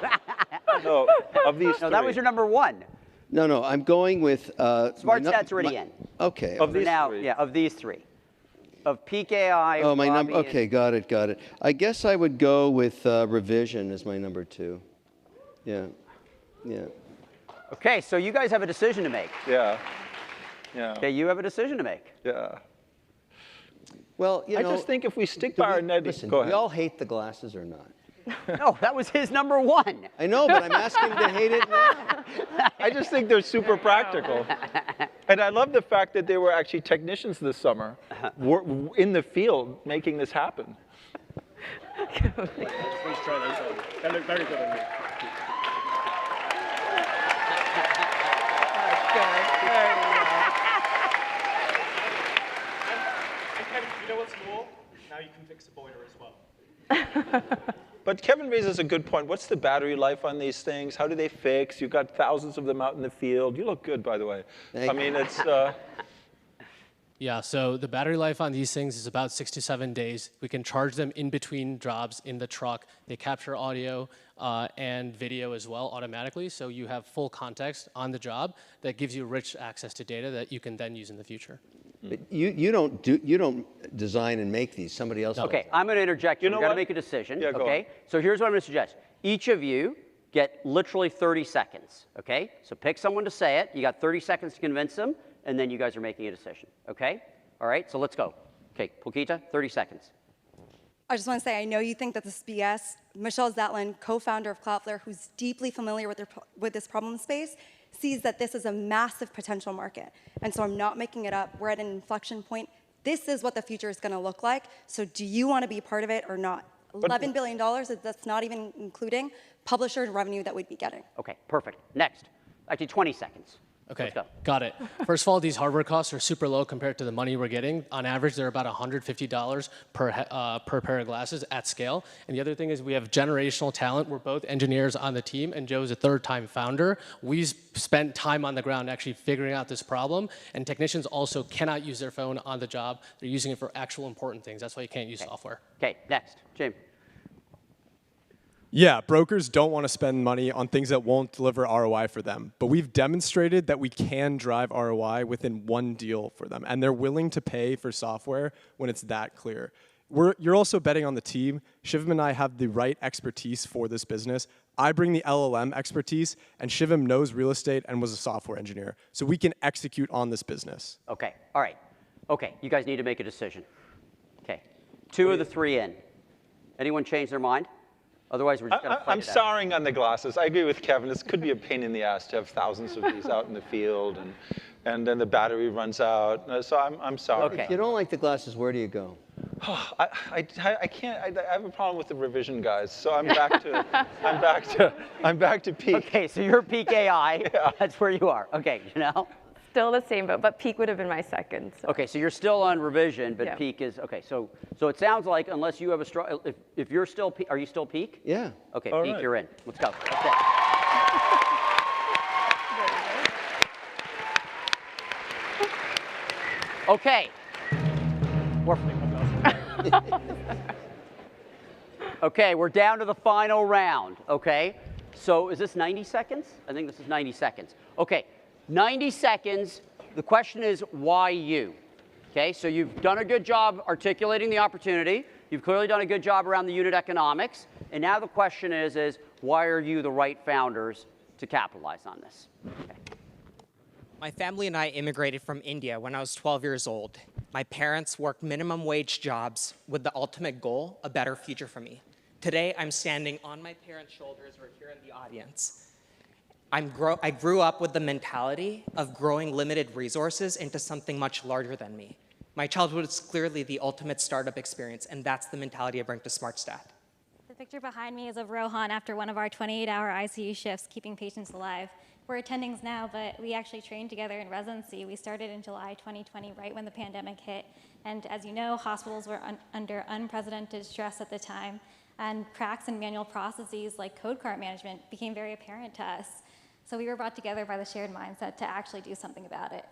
two. No, of these three. No, that was your number one. No, I'm going with... SmartStat's already in. Okay. Of these three. Yeah, of these three. Of Peak AI, Oh, my number. Robbie, Okay, got it. I guess I would go with Revision as my number two. Yeah. Okay, so you guys have a decision to make. Yeah. Okay, you have a decision to make. Yeah. Well, you know, I just think if we stick by our netting, listen, go do ahead. we all hate the glasses or not? No, that was his number one. I know, but I'm asking him to hate it now. I just think they're super practical. And I love the fact that there were actually technicians this summer in the field making this happen. Please try those. That looked very good on you. Kevin, you know what's cool? Now you can fix the boiler as well. But Kevin raises a good point. What's the battery life on these things? How do they fix? You've got thousands of them out in the field. You look good, by the way. I mean, it's... Yeah, so the battery life on these things is about 6 to 7 days. We can charge them in between jobs in the truck. They capture audio and video as well automatically, so you have full context on the job that gives you rich access to data that you can then use in the future. But you don't design and make these. Somebody else does. Okay, I'm going to interject. You've got to make a decision. Okay, so here's what I'm going to suggest. Each of you get literally 30 seconds. Okay, so pick someone to say it. You got 30 seconds to convince them, and then you guys are making a decision. Okay, all right. So let's go. Okay, Pulkita, 30 seconds. I just want to say, I know you think that this is BS. Michelle Zatlin, co-founder of Cloudflare, who's deeply familiar with this problem space, sees that this is a massive potential market. And so I'm not making it up. We're at an inflection point. This is what the future is going to look like. So do you want to be part of it or not? $11 billion, that's not even including publisher revenue that we'd be getting. Okay, perfect. Next. Actually, 20 seconds. Okay, Let's go. got it. First of all, these hardware costs are super low compared to the money we're getting. On average, they're about $150 per pair of glasses at scale. And the other thing is we have generational talent. We're both engineers on the team, and Joe's a third-time founder. We spent time on the ground actually figuring out this problem, and technicians also cannot use their phone on the job. They're using it for actual important things. That's why you can't use software. Okay, next. Jim. Yeah, brokers don't want to spend money on things that won't deliver ROI for them. But we've demonstrated that we can drive ROI within one deal for them. And they're willing to pay for software when it's that clear. You're also betting on the team. Shivam and I have the right expertise for this business. I bring the LLM expertise, and Shivam knows real estate and was a software engineer. So we can execute on this business. Okay, all right. Okay, you guys need to make a decision. Okay, 2 of the 3 in. Anyone change their mind? Otherwise, we're just going to fight I'm souring on the glasses. I agree with Kevin. This could be a pain in the ass to have thousands of these out in the field, and then the battery runs out. So I'm sorry. Okay. If you don't like the glasses, where do you go? I can't. I have a problem with the revision guys. So I'm back to peak. Okay, so you're peak AI. Yeah. That's where you are. Okay, Janelle. Still the same boat, but peak would have been my second. So. Okay, so you're still on revision, but Yeah. peak is, okay, so it sounds like unless you have a strong, if you're still peak, are you still peak? Yeah. Okay, All peak, right. you're in. Let's go. That's it. Okay. Okay, we're down to the final round, okay? So is this 90 seconds? I think this is 90 seconds. Okay, 90 seconds. The question is, why you? Okay, so you've done a good job articulating the opportunity. You've clearly done a good job around the unit economics. And now the question is why are you the right founders to capitalize on this? Okay. My family and I immigrated from India when I was 12 years old. My parents worked minimum wage jobs with the ultimate goal, a better future for me. Today, I'm standing on my parents' shoulders or here in the audience. I grew up with the mentality of growing limited resources into something much larger than me. My childhood is clearly the ultimate startup experience, and that's the mentality I bring to SmartStat. The picture behind me is of Rohan after one of our 28-hour ICU shifts keeping patients alive. We're attendings now, but we actually trained together in residency. We started in July 2020, right when the pandemic hit. And as you know, hospitals were under unprecedented stress at the time, and cracks in manual processes like code cart management became very apparent to us. So we were brought together by the shared mindset to actually do something about it.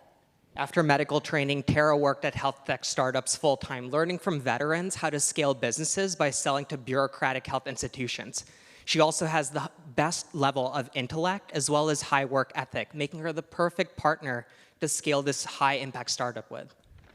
After medical training, Tara worked at health tech startups full-time, learning from veterans how to scale businesses by selling to bureaucratic health institutions. She also has the best level of intellect as well as high work ethic, making her the perfect partner to scale this high-impact startup with.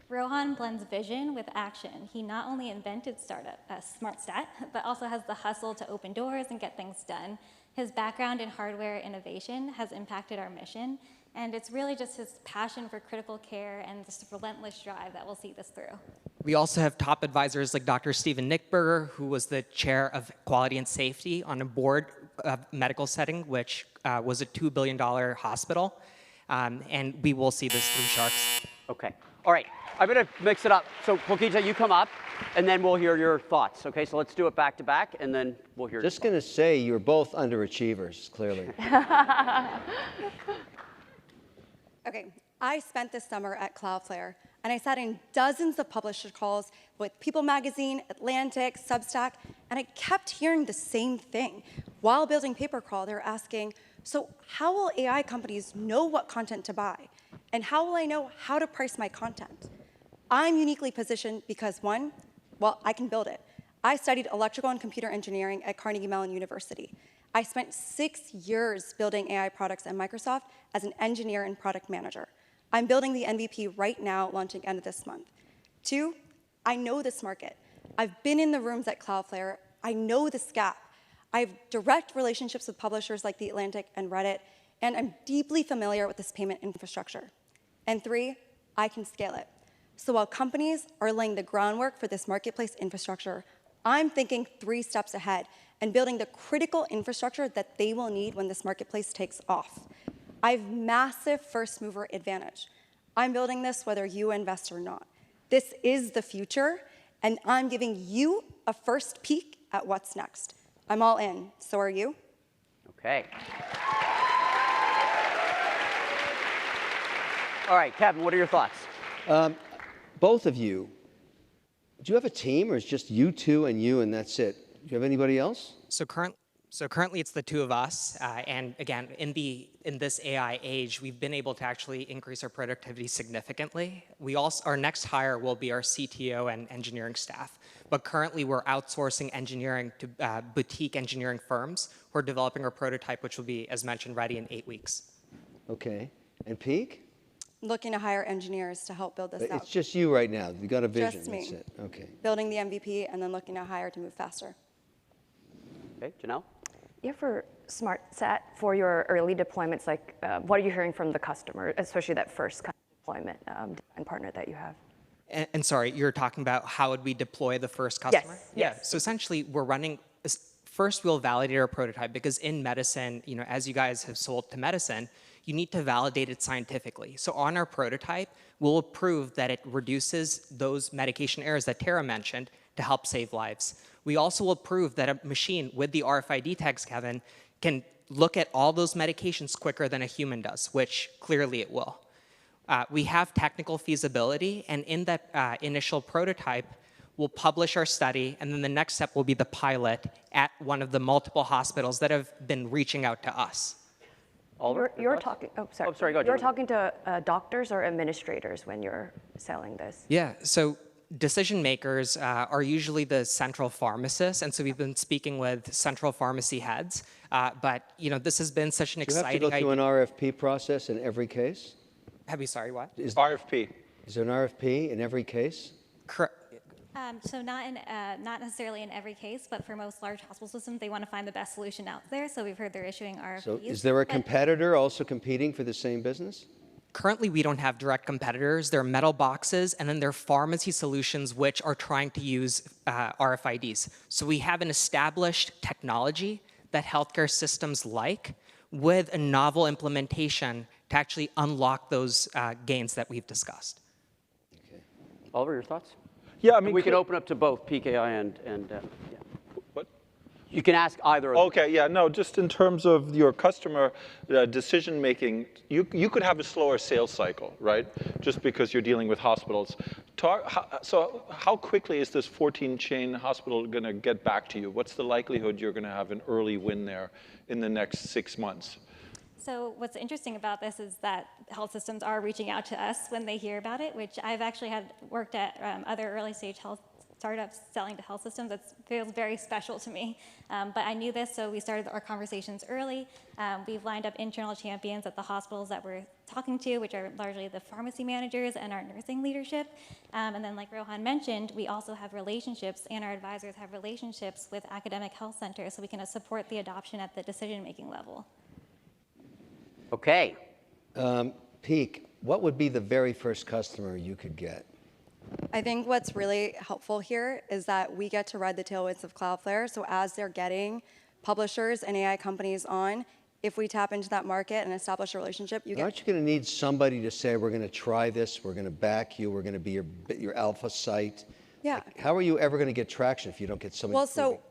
Rohan blends vision with action. He not only invented SmartStat, but also has the hustle to open doors and get things done. His background in hardware innovation has impacted our mission, and it's really just his passion for critical care and this relentless drive that will see this through. We also have top advisors like Dr. Stephen Nickberger, who was the chair of quality and safety on a board of medical setting, which was a $2 billion hospital. And we will see this through Sharks. Okay. All right. I'm going to mix it up. So, Pokita, you come up, and then we'll hear your thoughts. Okay, so let's do it back to back, and then we'll hear. Just going to say you're both underachievers, clearly. Okay, I spent this summer at Cloudflare, and I sat in dozens of publisher calls with People Magazine, Atlantic, Substack, and I kept hearing the same thing. While building PaperCrawl, they're asking, so how will AI companies know what content to buy? And how will I know how to price my content? I'm uniquely positioned because, one, well, I can build it. I studied electrical and computer engineering at Carnegie Mellon University. I spent 6 years building AI products at Microsoft as an engineer and product manager. I'm building the MVP right now, launching end of this month. Two, I know this market. I've been in the rooms at Cloudflare. I know this gap. I have direct relationships with publishers like The Atlantic and Reddit, and I'm deeply familiar with this payment infrastructure. And three, I can scale it. So while companies are laying the groundwork for this marketplace infrastructure, I'm thinking 3 steps ahead and building the critical infrastructure that they will need when this marketplace takes off. I have massive first mover advantage. I'm building this whether you invest or not. This is the future, and I'm giving you a first peek at what's next. I'm all in, so are you? Okay. All right, Kevin, what are your thoughts? Both of you, do you have a team, or is just you two and that's it? Do you have anybody else? So currently it's the 2 of us, and again, in this AI age, we've been able to actually increase our productivity significantly. Our next hire will be our CTO and engineering staff, but currently we're outsourcing engineering to boutique engineering firms who are developing our prototype, which will be, as mentioned, ready in 8 weeks. Okay, and Peak? Looking to hire engineers to help build this out. It's just you right now. You got a vision. Just me. That's it. Okay. Building the MVP and then looking to hire to move faster. Okay, Janelle? Yeah, for SmartSat, for your early deployments, like what are you hearing from the customer, especially that first kind of deployment design partner that you have? And sorry, you're talking about how would we deploy the first customer? Yes. Yeah. So essentially, we're running. First, we'll validate our prototype because in medicine, as you guys have sold to medicine, you need to validate it scientifically. So on our prototype, we'll prove that it reduces those medication errors that Tara mentioned to help save lives. We also will prove that a machine with the RFID tags, Kevin, can look at all those medications quicker than a human does, which clearly it will. We have technical feasibility, and in that initial prototype, we'll publish our study, and then the next step will be the pilot at one of the multiple hospitals that have been reaching out to us. You're talking. Oh, sorry. Oh, sorry. Go ahead. You're talking to doctors or administrators when you're selling this. Yeah. So decision makers are usually the central pharmacists, and so we've been speaking with central pharmacy heads. But this has been such an exciting. Do you have to go through an RFP process in every case? Sorry, what? RFP. Is there an RFP in every case? Correct. So not necessarily in every case, but for most large hospital systems, they want to find the best solution out there. So we've heard they're issuing RFPs. So is there a competitor also competing for the same business? Currently, we don't have direct competitors. There are metal boxes, and then there are pharmacy solutions which are trying to use RFIDs. So we have an established technology that healthcare systems like with a novel implementation to actually unlock those gains that we've discussed. Okay. Oliver, your thoughts? Yeah, I mean, we can open up to both PKI and yeah. What? You can ask either. Okay, yeah, no, just in terms of your customer decision making, you could have a slower sales cycle, right? Just because you're dealing with hospitals. So how quickly is this 14-chain hospital going to get back to you? What's the likelihood you're going to have an early win there in the next 6 months? So what's interesting about this is that health systems are reaching out to us when they hear about it, which I've actually worked at other early stage health startups selling to health systems. It feels very special to me. But I knew this, so we started our conversations early. We've lined up internal champions at the hospitals that we're talking to, which are largely the pharmacy managers and our nursing leadership. And then like Rohan mentioned, we also have relationships, and our advisors have relationships with academic health centers, so we can support the adoption at the decision-making level. Okay. Peak, what would be the very first customer you could get? I think what's really helpful here is that we get to ride the tailwinds of Cloudflare. So as they're getting publishers and AI companies on, if we tap into that market and establish a relationship, Aren't you going to need somebody to say, we're going to try this, we're going to back you, we're going to be your alpha site? Yeah. Like, how are you ever going to get traction if you don't get somebody? Well, so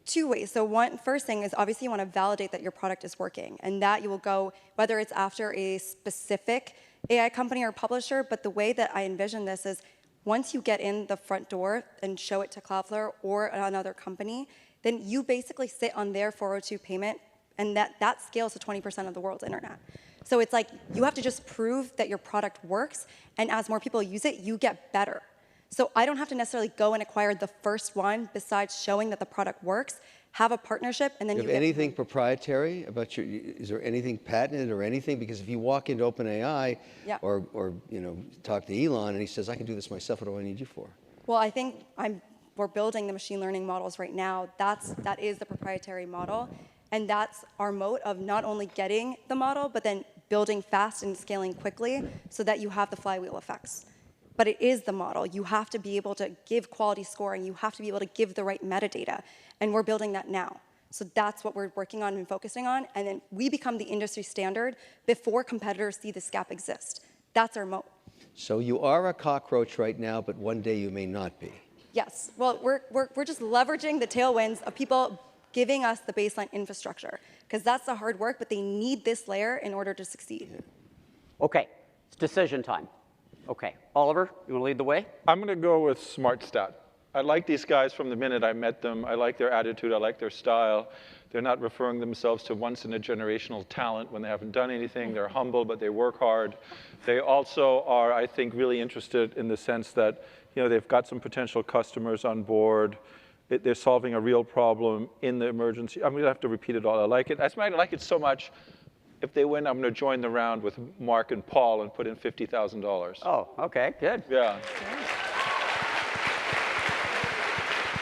two ways. So first thing is obviously you want to validate that your product is working, and that you will go, whether it's after a specific AI company or publisher, but the way that I envision this is once you get in the front door and show it to Cloudflare or another company, then you basically sit on their 402 payment, and that scales to 20% of the world's internet. So it's like you have to just prove that your product works, and as more people use it, you get better. So I don't have to necessarily go and acquire the first one besides showing that the product works, have a partnership, and then you have anything proprietary about is there anything patented or anything? Because if you walk into OpenAI or talk to Elon and he says, I can do this myself, what do I need you for? Well, I think we're building the machine learning models right now. That is the proprietary model. And that's our moat of not only getting the model, but then building fast and scaling quickly so that you have the flywheel effects. But it is the model. You have to be able to give quality scoring. You have to be able to give the right metadata. And we're building that now. So that's what we're working on and focusing on. And then we become the industry standard before competitors see this gap exist. That's our moat. So you are a cockroach right now, but one day you may not be. Yes. Well, we're just leveraging the tailwinds of people giving us the baseline infrastructure, because that's the hard work, but they need this layer in order to succeed. Okay, it's decision time. Okay, Oliver, you want to lead the way? I'm going to go with SmartStat. I like these guys from the minute I met them. I like their attitude. I like their style. They're not referring themselves to once-in-a-generational talent when they haven't done anything. They're humble, but they work hard. They also are, I think, really interested in the sense that they've got some potential customers on board. They're solving a real problem in the emergency. I'm going to have to repeat it all. I like it. I like it so much. If they win, I'm going to join the round with Mark and Paul and put in $50,000. Oh, okay, good. Yeah.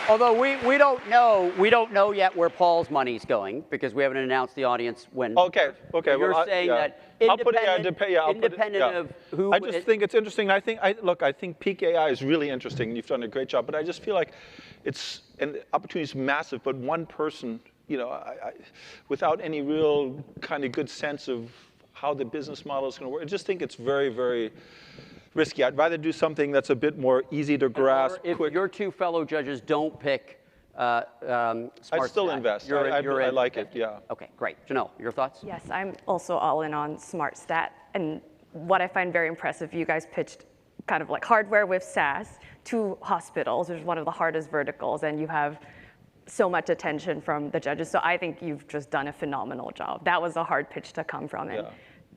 Although we don't know yet where Paul's money's going because we haven't announced the audience when. Okay. You're saying that independent of who. I just think it's interesting. I think peak AI is really interesting, and you've done a great job. But I just feel like and the opportunity is massive. But one person, without any real kind of good sense of how the business model is going to work, I just think it's very, very risky. I'd rather do something that's a bit more easy to grasp. If your two fellow judges don't pick SmartStat, I still invest. I like it, yeah. Okay, great. Janelle, your thoughts? Yes, I'm also all in on SmartStat. And what I find very impressive, you guys pitched kind of like hardware with SaaS to hospitals, which is one of the hardest verticals, and you have so much attention from the judges. So I think you've just done a phenomenal job. That was a hard pitch to come from. And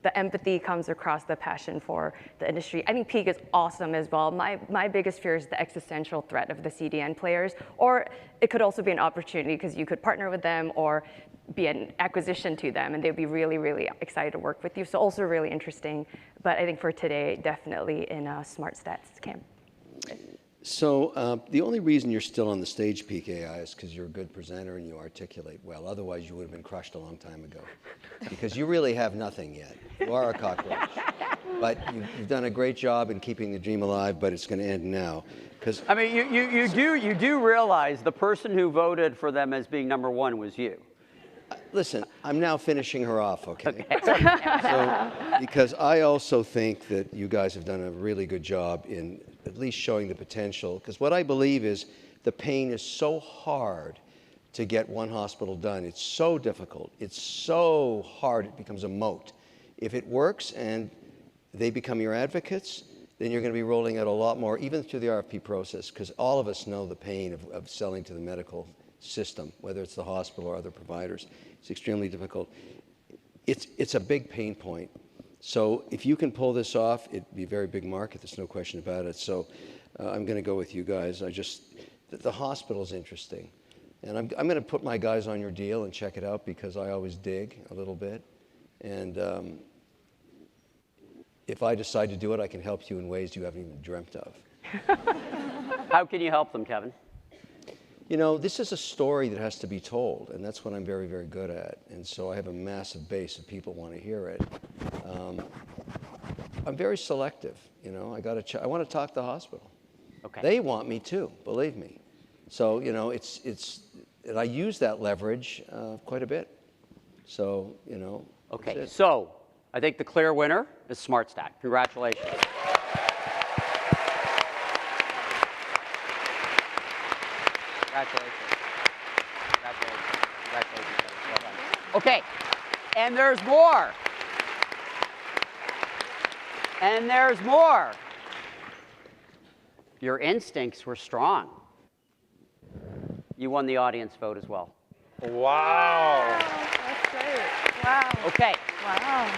the empathy comes across, the passion for the industry. I think Peak is awesome as well. My biggest fear is the existential threat of the CDN players, or it could also be an opportunity because you could partner with them or be an acquisition to them, and they'd be really, really excited to work with you. So also really interesting, but I think for today, definitely in SmartStat's camp. So the only reason you're still on the stage, Peak AI, is because you're a good presenter and you articulate well. Otherwise, you would have been crushed a long time ago. Because you really have nothing yet. You are a cockroach. But you've done a great job in keeping the dream alive, but it's going to end now. I mean, you do realize the person who voted for them as being #1 was you. Listen, I'm now finishing her off, okay? So, because I also think that you guys have done a really good job in at least showing the potential. Because what I believe is the pain is so hard to get one hospital done. It's so difficult. It's so hard it becomes a moat. If it works and they become your advocates, then you're going to be rolling out a lot more, even through the RFP process, because all of us know the pain of selling to the medical system, whether it's the hospital or other providers. It's extremely difficult. It's a big pain point. So if you can pull this off, it'd be a very big market. There's no question about it. So I'm going to go with you guys. The hospital's interesting. And I'm going to put my guys on your deal and check it out because I always dig a little bit. And if I decide to do it, I can help you in ways you haven't even dreamt of. How can you help them, Kevin? You know, this is a story that has to be told, and that's what I'm very, very good at. And so I have a massive base of people who want to hear it. I'm very selective, you know. I want to talk to the hospital. Okay. They want me too, believe me. So, you know, I use that leverage quite a bit. So, you know. Okay, so I think the clear winner is SmartStack. Congratulations. Congratulations. Congratulations. Congratulations. Well done. Okay, and there's more. And there's more. Your instincts were strong. You won the audience vote as well. Wow. That's great. Wow. Okay. Wow.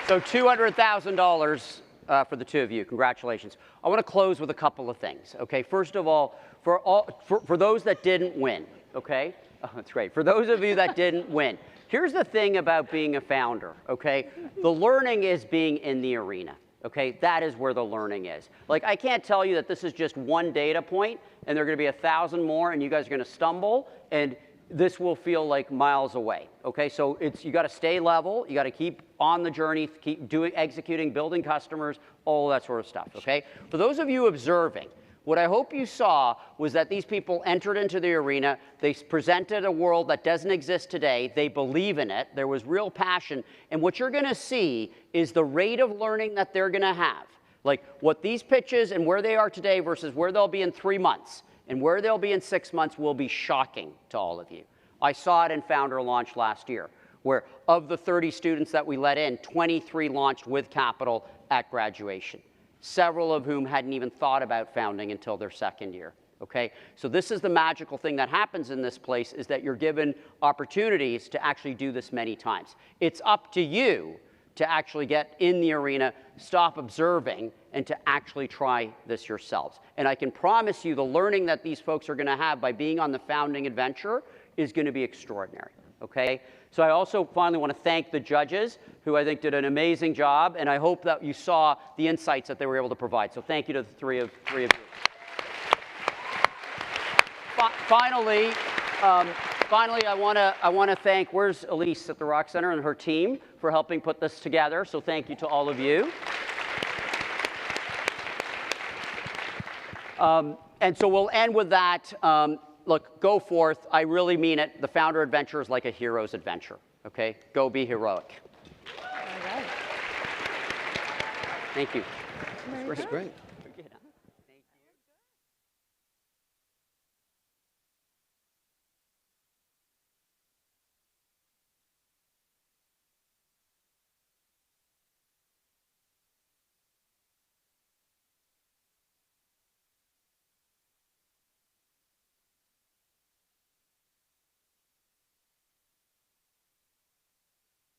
So $200,000 for the two of you. Congratulations. I want to close with a couple of things. Okay. First of all, for those that didn't win. Okay. Oh, that's great. For those of you that didn't win, here's the thing about being a founder. Okay. The learning is being in the arena. Okay, that is where the learning is. Like, I can't tell you that this is just one data point and there are going to be 1,000 more and you guys are going to stumble and this will feel like miles away. Okay, so you got to stay level, you got to keep on the journey, keep executing, building customers, all that sort of stuff. Okay, for those of you observing, what I hope you saw was that these people entered into the arena, they presented a world that doesn't exist today, they believe in it, there was real passion, and what you're gonna see is the rate of learning that they're gonna have. Like what these pitches and where they are today versus where they'll be in 3 months and where they'll be in 6 months will be shocking to all of you. I saw it in Founder Launch last year, where of the 30 students that we let in, 23 launched with capital at graduation. Several of whom hadn't even thought about founding until their second year. Okay, so this is the magical thing that happens in this place is that you're given opportunities to actually do this many times. It's up to you to actually get in the arena, stop observing, and to actually try this yourselves. And I can promise you the learning that these folks are going to have by being on the founding adventure is going to be extraordinary. Okay, so I also finally want to thank the judges who I think did an amazing job, and I hope that you saw the insights that they were able to provide. So thank you to the three of you. Finally, I want to thank, where's Elise at the Rock Center and her team for helping put this together. So thank you to all of you. And so we'll end with that. Look, go forth. I really mean it. The founder adventure is like a hero's adventure. Okay? Go be heroic. All right. Thank you. That's great.